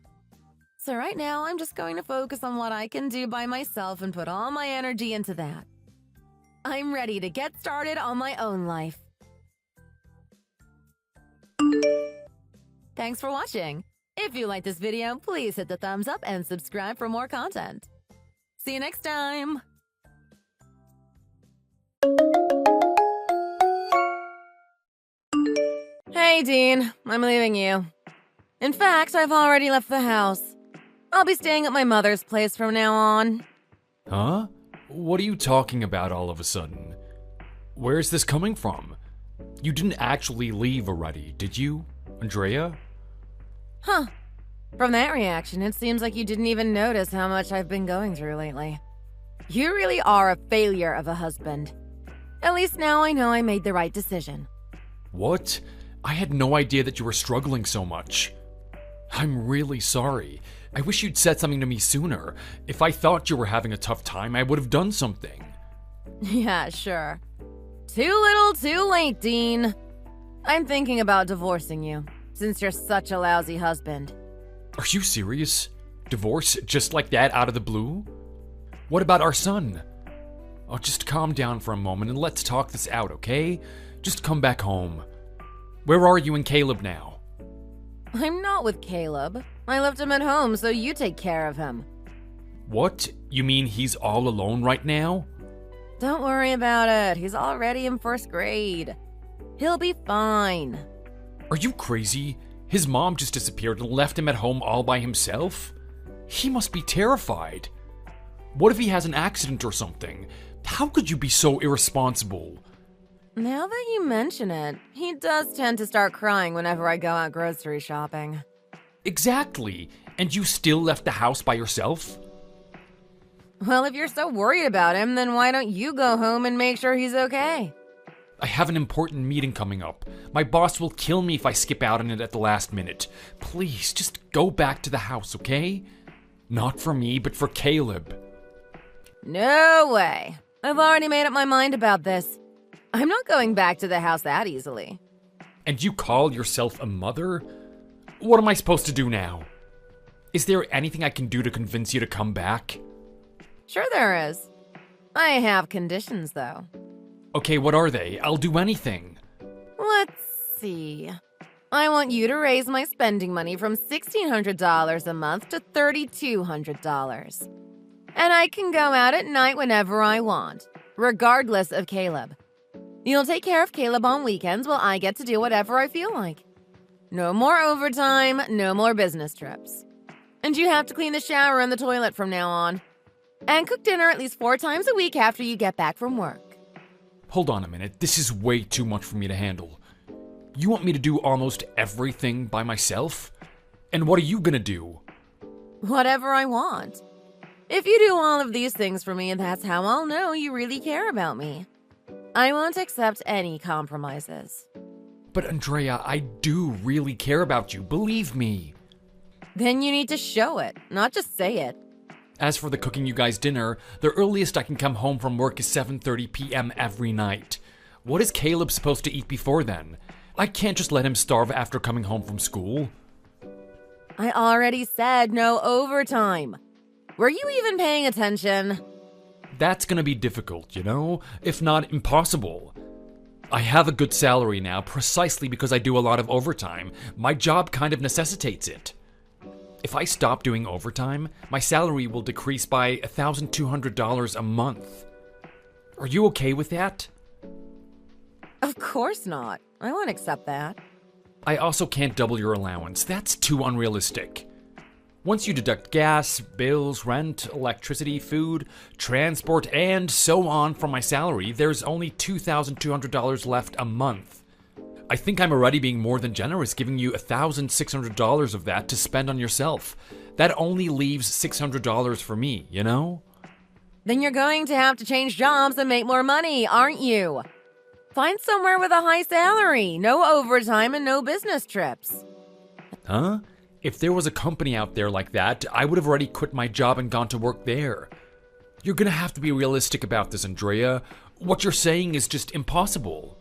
So right now, I'm just going to focus on what I can do by myself and put all my energy into that. I'm ready to get started on my own life. Thanks for watching. If you like this video, please hit the thumbs up and subscribe for more content. See you next time! Hey, Dean. I'm leaving you. In fact, I've already left the house. I'll be staying at my mother's place from now on. Huh? What are you talking about all of a sudden? Where is this coming from? You didn't actually leave already, did you, Andrea? Huh. From that reaction, it seems like you didn't even notice how much I've been going through lately. You really are a failure of a husband. At least now I know I made the right decision. What? I had no idea that you were struggling so much. I'm really sorry. I wish you'd said something to me sooner. If I thought you were having a tough time, I would have done something. Yeah, sure. Too little, too late, Dean. I'm thinking about divorcing you, since you're such a lousy husband. Are you serious? Divorce just like that out of the blue? What about our son? Oh, just calm down for a moment and let's talk this out, okay? Just come back home. Where are you and Caleb now? I'm not with Caleb. I left him at home, so you take care of him. What? You mean he's all alone right now? Don't worry about it. He's already in first grade. He'll be fine. Are you crazy? His mom just disappeared and left him at home all by himself? He must be terrified. What if he has an accident or something? How could you be so irresponsible? Now that you mention it, he does tend to start crying whenever I go out grocery shopping. Exactly. And you still left the house by yourself? Well, if you're so worried about him, then why don't you go home and make sure he's okay? I have an important meeting coming up. My boss will kill me if I skip out on it at the last minute. Please, just go back to the house, okay? Not for me, but for Caleb. No way. I've already made up my mind about this. I'm not going back to the house that easily. And you call yourself a mother? What am I supposed to do now? Is there anything I can do to convince you to come back? Sure there is. I have conditions, though. Okay, what are they? I'll do anything. Let's see. I want you to raise my spending money from $1,600 a month to $3,200. And I can go out at night whenever I want, regardless of Caleb. You'll take care of Caleb on weekends while I get to do whatever I feel like. No more overtime, no more business trips. And you have to clean the shower and the toilet from now on. And cook dinner at least 4 times a week after you get back from work. Hold on a minute, this is way too much for me to handle. You want me to do almost everything by myself? And what are you gonna do? Whatever I want. If you do all of these things for me, that's how I'll know you really care about me. I won't accept any compromises. But Andrea, I do really care about you, believe me. Then you need to show it, not just say it. As for the cooking you guys dinner, the earliest I can come home from work is 7:30 p.m. every night. What is Caleb supposed to eat before then? I can't just let him starve after coming home from school. I already said no overtime. Were you even paying attention? That's gonna be difficult, you know? If not impossible. I have a good salary now precisely because I do a lot of overtime. My job kind of necessitates it. If I stop doing overtime, my salary will decrease by $1,200 a month. Are you okay with that? Of course not. I won't accept that. I also can't double your allowance. That's too unrealistic. Once you deduct gas, bills, rent, electricity, food, transport, and so on from my salary, there's only $2,200 left a month. I think I'm already being more than generous, giving you $1,600 of that to spend on yourself. That only leaves $600 for me, you know? Then you're going to have to change jobs and make more money, aren't you? Find somewhere with a high salary, no overtime, and no business trips. Huh? If there was a company out there like that, I would have already quit my job and gone to work there. You're gonna have to be realistic about this, Andrea. What you're saying is just impossible.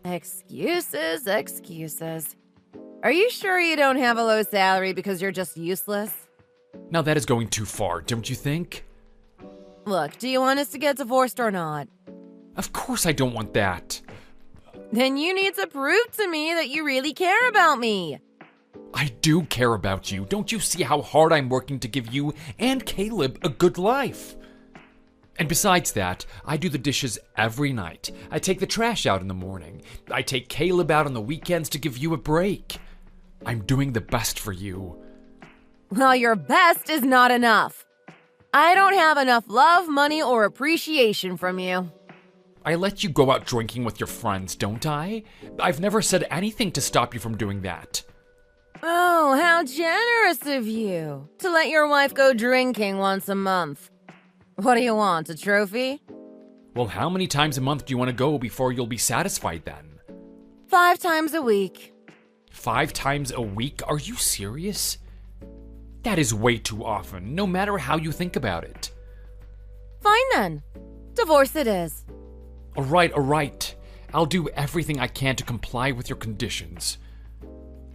Excuses, excuses. Are you sure you don't have a low salary because you're just useless? Now that is going too far, don't you think? Look, do you want us to get divorced or not? Of course I don't want that. Then you need to prove to me that you really care about me. I do care about you. Don't you see how hard I'm working to give you and Caleb a good life? And besides that, I do the dishes every night. I take the trash out in the morning. I take Caleb out on the weekends to give you a break. I'm doing the best for you. Well, your best is not enough. I don't have enough love, money, or appreciation from you. I let you go out drinking with your friends, don't I? I've never said anything to stop you from doing that. Oh, how generous of you to let your wife go drinking once a month. What do you want, a trophy? Well, how many times a month do you want to go before you'll be satisfied then? 5 times a week. 5 times a week? Are you serious? That is way too often, no matter how you think about it. Fine then. Divorce it is. All right. I'll do everything I can to comply with your conditions.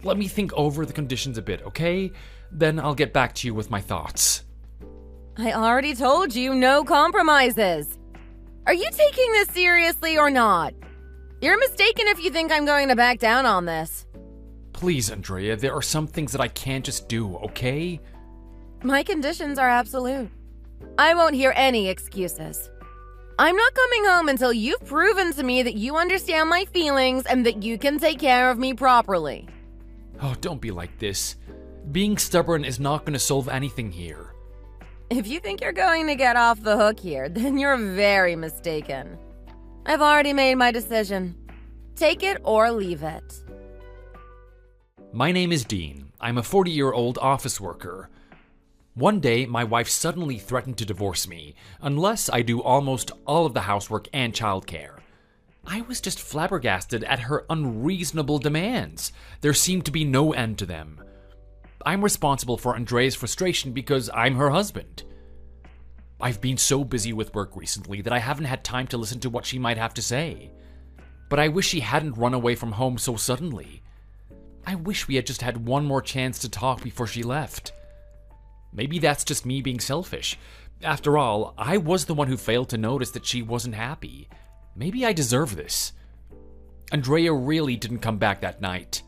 Let me think over the conditions a bit, okay? Then I'll get back to you with my thoughts. I already told you no compromises. Are you taking this seriously or not? You're mistaken if you think I'm going to back down on this. Please, Andrea, there are some things that I can't just do, okay? My conditions are absolute. I won't hear any excuses. I'm not coming home until you've proven to me that you understand my feelings and that you can take care of me properly. Oh, don't be like this. Being stubborn is not going to solve anything here. If you think you're going to get off the hook here, then you're very mistaken. I've already made my decision. Take it or leave it. My name is Dean. I'm a 40-year-old office worker. One day, my wife suddenly threatened to divorce me, unless I do almost all of the housework and childcare. I was just flabbergasted at her unreasonable demands. There seemed to be no end to them. I'm responsible for Andrea's frustration because I'm her husband. I've been so busy with work recently that I haven't had time to listen to what she might have to say. But I wish she hadn't run away from home so suddenly. I wish we had just had one more chance to talk before she left. Maybe that's just me being selfish. After all, I was the one who failed to notice that she wasn't happy. Maybe I deserve this. Andrea really didn't come back that night.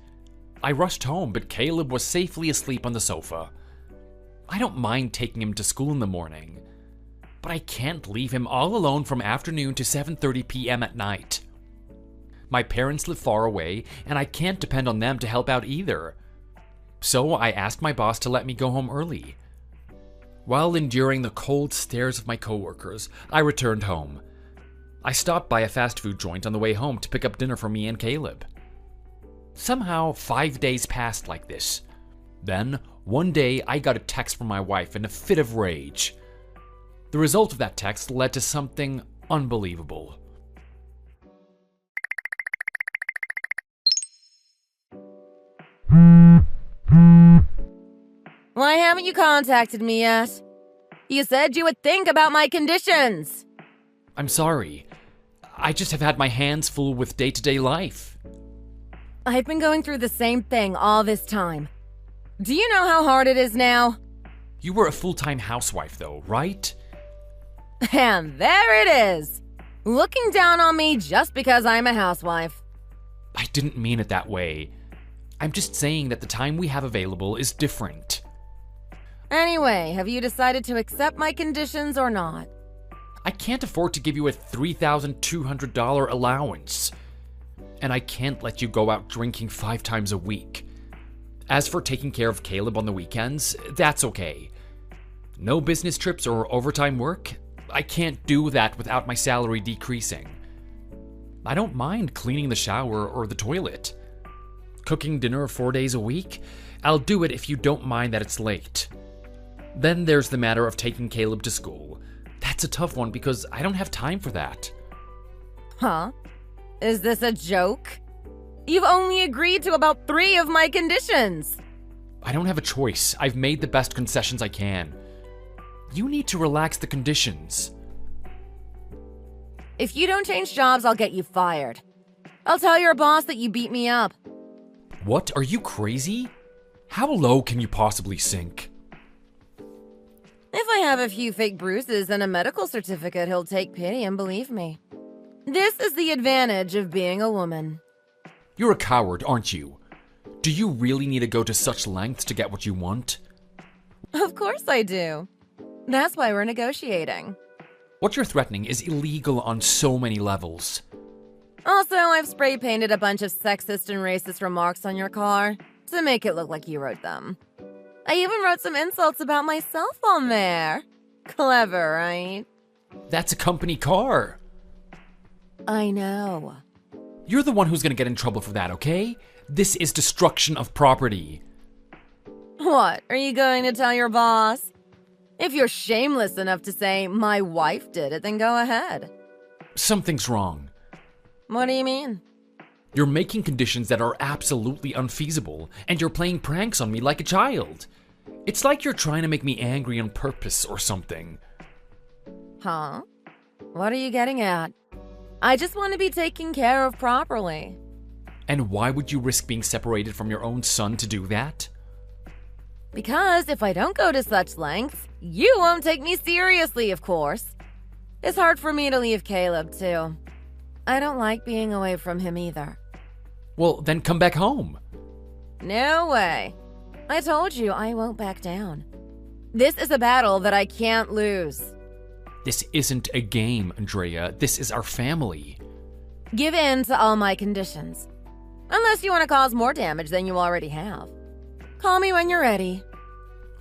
I rushed home, but Caleb was safely asleep on the sofa. I don't mind taking him to school in the morning, but I can't leave him all alone from afternoon to 7:30 p.m. at night. My parents live far away, and I can't depend on them to help out either. So I asked my boss to let me go home early. While enduring the cold stares of my coworkers, I returned home. I stopped by a fast food joint on the way home to pick up dinner for me and Caleb. Somehow, 5 days passed like this. Then, one day, I got a text from my wife in a fit of rage. The result of that text led to something unbelievable. Why haven't you contacted me yet? You said you would think about my conditions. I'm sorry. I just have had my hands full with day-to-day life. I've been going through the same thing all this time. Do you know how hard it is now? You were a full-time housewife, though, right? And there it is, looking down on me just because I'm a housewife. I didn't mean it that way. I'm just saying that the time we have available is different. Anyway, have you decided to accept my conditions or not? I can't afford to give you a $3,200 allowance. And I can't let you go out drinking 5 times a week. As for taking care of Caleb on the weekends, that's okay. No business trips or overtime work? I can't do that without my salary decreasing. I don't mind cleaning the shower or the toilet. Cooking dinner 4 days a week? I'll do it if you don't mind that it's late. Then there's the matter of taking Caleb to school. That's a tough one because I don't have time for that. Huh? Is this a joke? You've only agreed to about 3 of my conditions. I don't have a choice. I've made the best concessions I can. You need to relax the conditions. If you don't change jobs, I'll get you fired. I'll tell your boss that you beat me up. What? Are you crazy? How low can you possibly sink? If I have a few fake bruises and a medical certificate, he'll take pity and believe me. This is the advantage of being a woman. You're a coward, aren't you? Do you really need to go to such lengths to get what you want? Of course I do. That's why we're negotiating. What you're threatening is illegal on so many levels. Also, I've spray painted a bunch of sexist and racist remarks on your car to make it look like you wrote them. I even wrote some insults about myself on there. Clever, right? That's a company car. I know. You're the one who's gonna get in trouble for that, okay? This is destruction of property. What, are you going to tell your boss? If you're shameless enough to say, my wife did it, then go ahead. Something's wrong. What do you mean? You're making conditions that are absolutely unfeasible, and you're playing pranks on me like a child. It's like you're trying to make me angry on purpose or something. Huh? What are you getting at? I just want to be taken care of properly. And why would you risk being separated from your own son to do that? Because if I don't go to such lengths, you won't take me seriously, of course. It's hard for me to leave Caleb, too. I don't like being away from him either. Well, then come back home. No way. I told you I won't back down. This is a battle that I can't lose. This isn't a game, Andrea. This is our family. Give in to all my conditions. Unless you want to cause more damage than you already have. Call me when you're ready.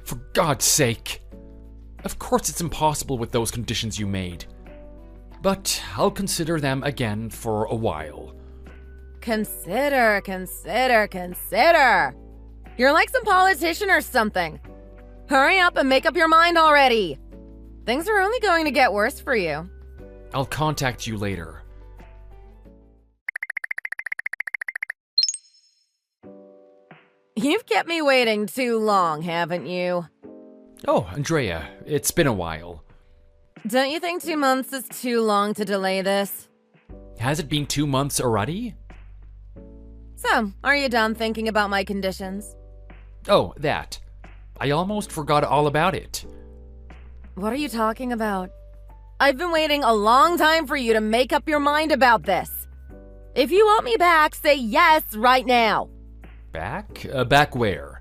For God's sake. Of course it's impossible with those conditions you made. But I'll consider them again for a while. Consider. You're like some politician or something. Hurry up and make up your mind already. Things are only going to get worse for you. I'll contact you later. You've kept me waiting too long, haven't you? Oh, Andrea, it's been a while. Don't you think 2 months is too long to delay this? Has it been 2 months already? So, are you done thinking about my conditions? Oh, that. I almost forgot all about it. What are you talking about? I've been waiting a long time for you to make up your mind about this. If you want me back, say yes right now. Back? Back where?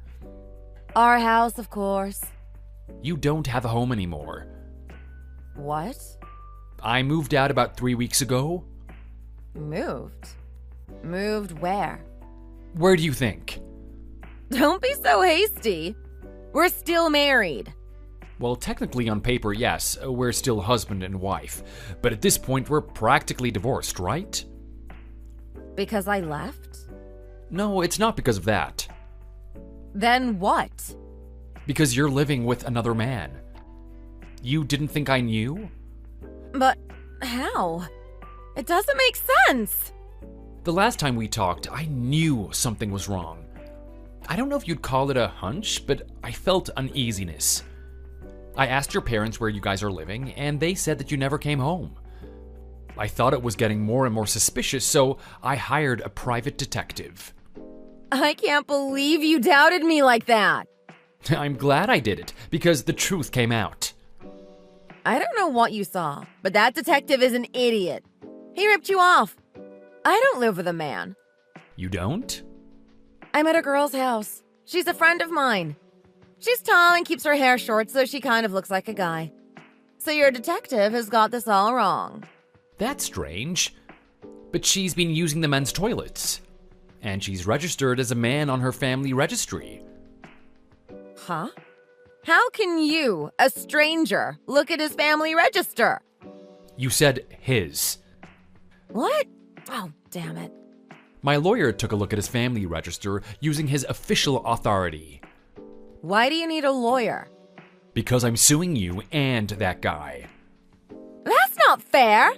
Our house, of course. You don't have a home anymore. What? I moved out about 3 weeks ago. Moved? Moved where? Where do you think? Don't be so hasty. We're still married. Well, technically on paper, yes, we're still husband and wife. But at this point, we're practically divorced, right? Because I left? No, it's not because of that. Then what? Because you're living with another man. You didn't think I knew? But how? It doesn't make sense. The last time we talked, I knew something was wrong. I don't know if you'd call it a hunch, but I felt uneasiness. I asked your parents where you guys are living, and they said that you never came home. I thought it was getting more and more suspicious, so I hired a private detective. I can't believe you doubted me like that. I'm glad I did it, because the truth came out. I don't know what you saw, but that detective is an idiot. He ripped you off. I don't live with a man. You don't? I'm at a girl's house. She's a friend of mine. She's tall and keeps her hair short, so she kind of looks like a guy. So your detective has got this all wrong. That's strange. But she's been using the men's toilets. And she's registered as a man on her family registry. Huh? How can you, a stranger, look at his family register? You said his. What? Oh, damn it. My lawyer took a look at his family register using his official authority. Why do you need a lawyer? Because I'm suing you and that guy. That's not fair.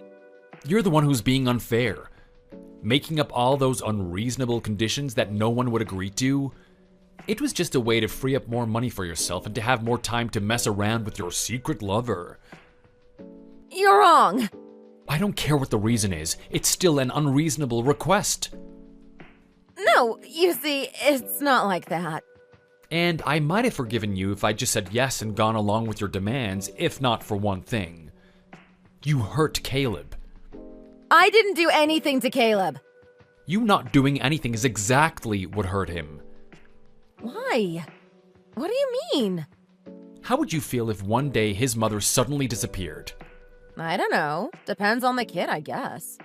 You're the one who's being unfair. Making up all those unreasonable conditions that no one would agree to. It was just a way to free up more money for yourself and to have more time to mess around with your secret lover. You're wrong. I don't care what the reason is. It's still an unreasonable request. No, you see, it's not like that. And I might have forgiven you if I just said yes and gone along with your demands, if not for one thing. You hurt Caleb. I didn't do anything to Caleb. You not doing anything is exactly what hurt him. Why? What do you mean? How would you feel if one day his mother suddenly disappeared? I don't know. Depends on the kid, I guess.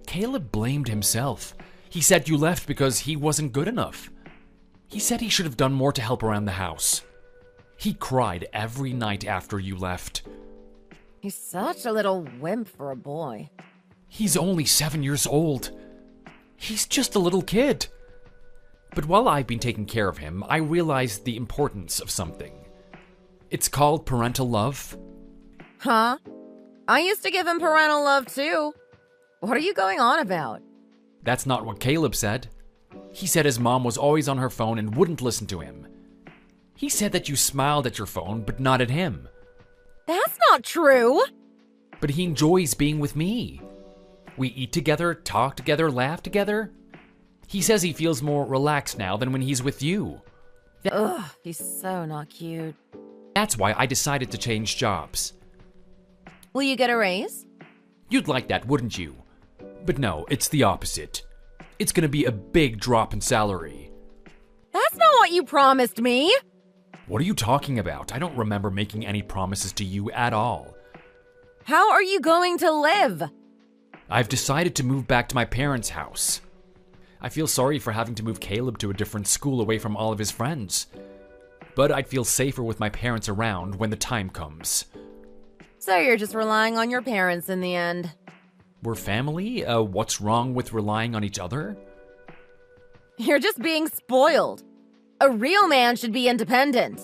Caleb blamed himself. He said you left because he wasn't good enough. He said he should have done more to help around the house. He cried every night after you left. He's such a little wimp for a boy. He's only 7 years old. He's just a little kid. But while I've been taking care of him, I realized the importance of something. It's called parental love. Huh? I used to give him parental love too. What are you going on about? That's not what Caleb said. He said his mom was always on her phone and wouldn't listen to him. He said that you smiled at your phone, but not at him. That's not true. But he enjoys being with me. We eat together, talk together, laugh together. He says he feels more relaxed now than when he's with you. Ugh, he's so not cute. That's why I decided to change jobs. Will you get a raise? You'd like that, wouldn't you? But no, it's the opposite. It's gonna be a big drop in salary. That's not what you promised me. What are you talking about? I don't remember making any promises to you at all. How are you going to live? I've decided to move back to my parents' house. I feel sorry for having to move Caleb to a different school away from all of his friends. But I'd feel safer with my parents around when the time comes. So you're just relying on your parents in the end. We're family? What's wrong with relying on each other? You're just being spoiled. A real man should be independent.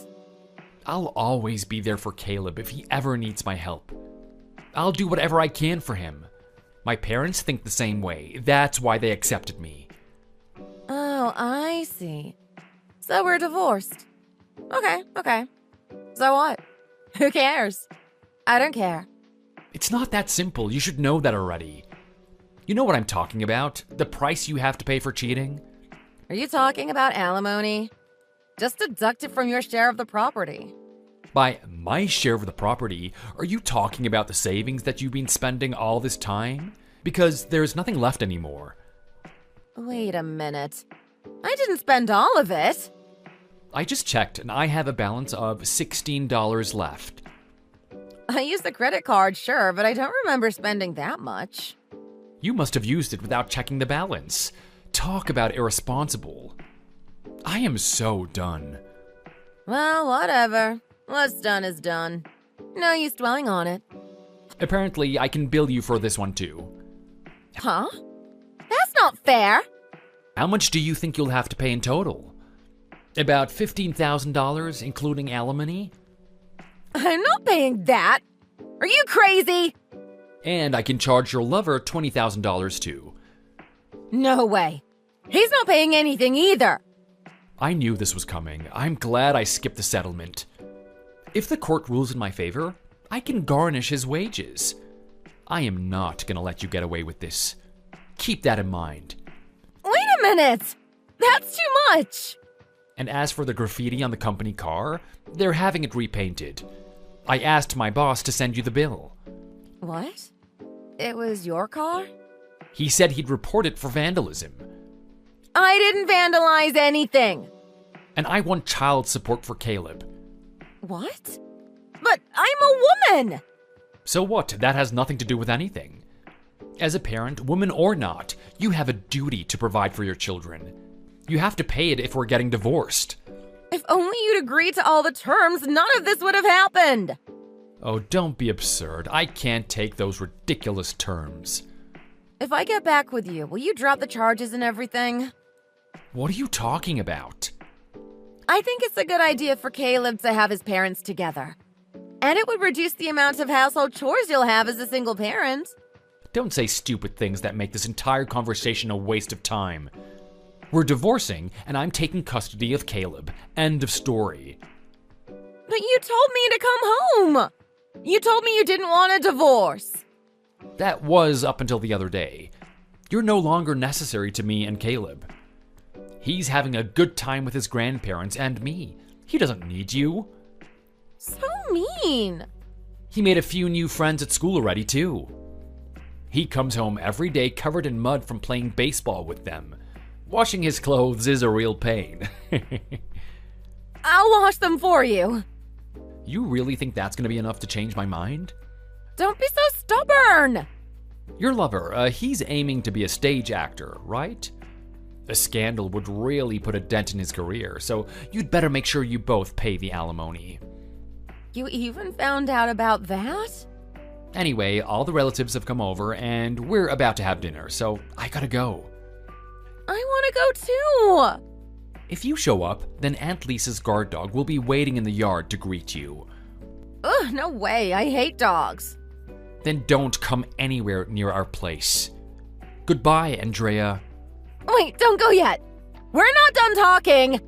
I'll always be there for Caleb if he ever needs my help. I'll do whatever I can for him. My parents think the same way. That's why they accepted me. Oh, I see. So we're divorced. Okay. So what? Who cares? I don't care. It's not that simple. You should know that already. You know what I'm talking about? The price you have to pay for cheating? Are you talking about alimony? Just deduct it from your share of the property. By my share of the property, are you talking about the savings that you've been spending all this time? Because there's nothing left anymore. Wait a minute. I didn't spend all of it. I just checked and I have a balance of $16 left. I used the credit card, sure, but I don't remember spending that much. You must have used it without checking the balance. Talk about irresponsible. I am so done. Well, whatever. What's done is done. No use dwelling on it. Apparently, I can bill you for this one too. Huh? That's not fair. How much do you think you'll have to pay in total? About $15,000, including alimony? I'm not paying that. Are you crazy? And I can charge your lover $20,000 too. No way. He's not paying anything either. I knew this was coming. I'm glad I skipped the settlement. If the court rules in my favor, I can garnish his wages. I am not gonna let you get away with this. Keep that in mind. Wait a minute. That's too much. And as for the graffiti on the company car, they're having it repainted. I asked my boss to send you the bill. What? It was your car? He said he'd report it for vandalism. I didn't vandalize anything. And I want child support for Caleb. What? But I'm a woman. So what? That has nothing to do with anything. As a parent, woman or not, you have a duty to provide for your children. You have to pay it if we're getting divorced. If only you'd agreed to all the terms, none of this would have happened. Oh, don't be absurd. I can't take those ridiculous terms. If I get back with you, will you drop the charges and everything? What are you talking about? I think it's a good idea for Caleb to have his parents together. And it would reduce the amount of household chores you'll have as a single parent. Don't say stupid things that make this entire conversation a waste of time. We're divorcing, and I'm taking custody of Caleb. End of story. But you told me to come home. You told me you didn't want a divorce. That was up until the other day. You're no longer necessary to me and Caleb. He's having a good time with his grandparents and me. He doesn't need you. So mean. He made a few new friends at school already, too. He comes home every day covered in mud from playing baseball with them. Washing his clothes is a real pain. I'll wash them for you. You really think that's going to be enough to change my mind? Don't be so stubborn. Your lover, he's aiming to be a stage actor, right? A scandal would really put a dent in his career, so you'd better make sure you both pay the alimony. You even found out about that? Anyway, all the relatives have come over, and we're about to have dinner, so I gotta go. I want to go too. If you show up, then Aunt Lisa's guard dog will be waiting in the yard to greet you. Ugh, no way. I hate dogs. Then don't come anywhere near our place. Goodbye, Andrea. Wait, don't go yet. We're not done talking.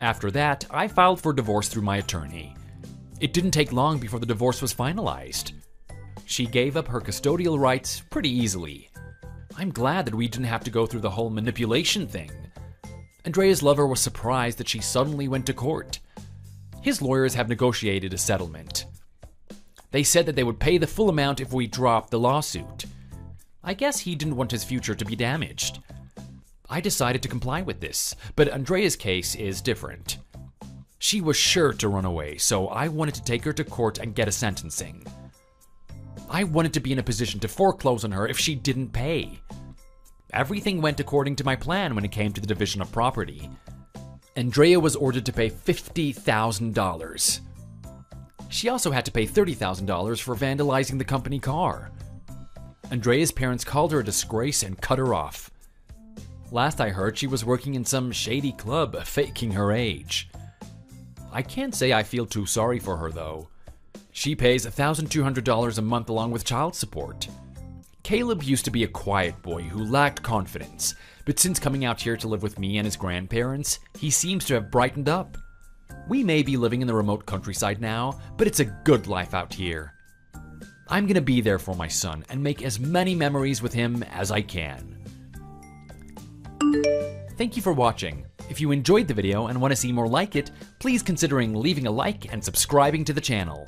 After that, I filed for divorce through my attorney. It didn't take long before the divorce was finalized. She gave up her custodial rights pretty easily. I'm glad that we didn't have to go through the whole manipulation thing. Andrea's lover was surprised that she suddenly went to court. His lawyers have negotiated a settlement. They said that they would pay the full amount if we dropped the lawsuit. I guess he didn't want his future to be damaged. I decided to comply with this, but Andrea's case is different. She was sure to run away, so I wanted to take her to court and get a sentencing. I wanted to be in a position to foreclose on her if she didn't pay. Everything went according to my plan when it came to the division of property. Andrea was ordered to pay $50,000. She also had to pay $30,000 for vandalizing the company car. Andrea's parents called her a disgrace and cut her off. Last I heard, she was working in some shady club, faking her age. I can't say I feel too sorry for her, though. She pays $1,200 a month along with child support. Caleb used to be a quiet boy who lacked confidence, but since coming out here to live with me and his grandparents, he seems to have brightened up. We may be living in the remote countryside now, but it's a good life out here. I'm gonna be there for my son and make as many memories with him as I can. Thank you for watching. If you enjoyed the video and want to see more like it, please consider leaving a like and subscribing to the channel.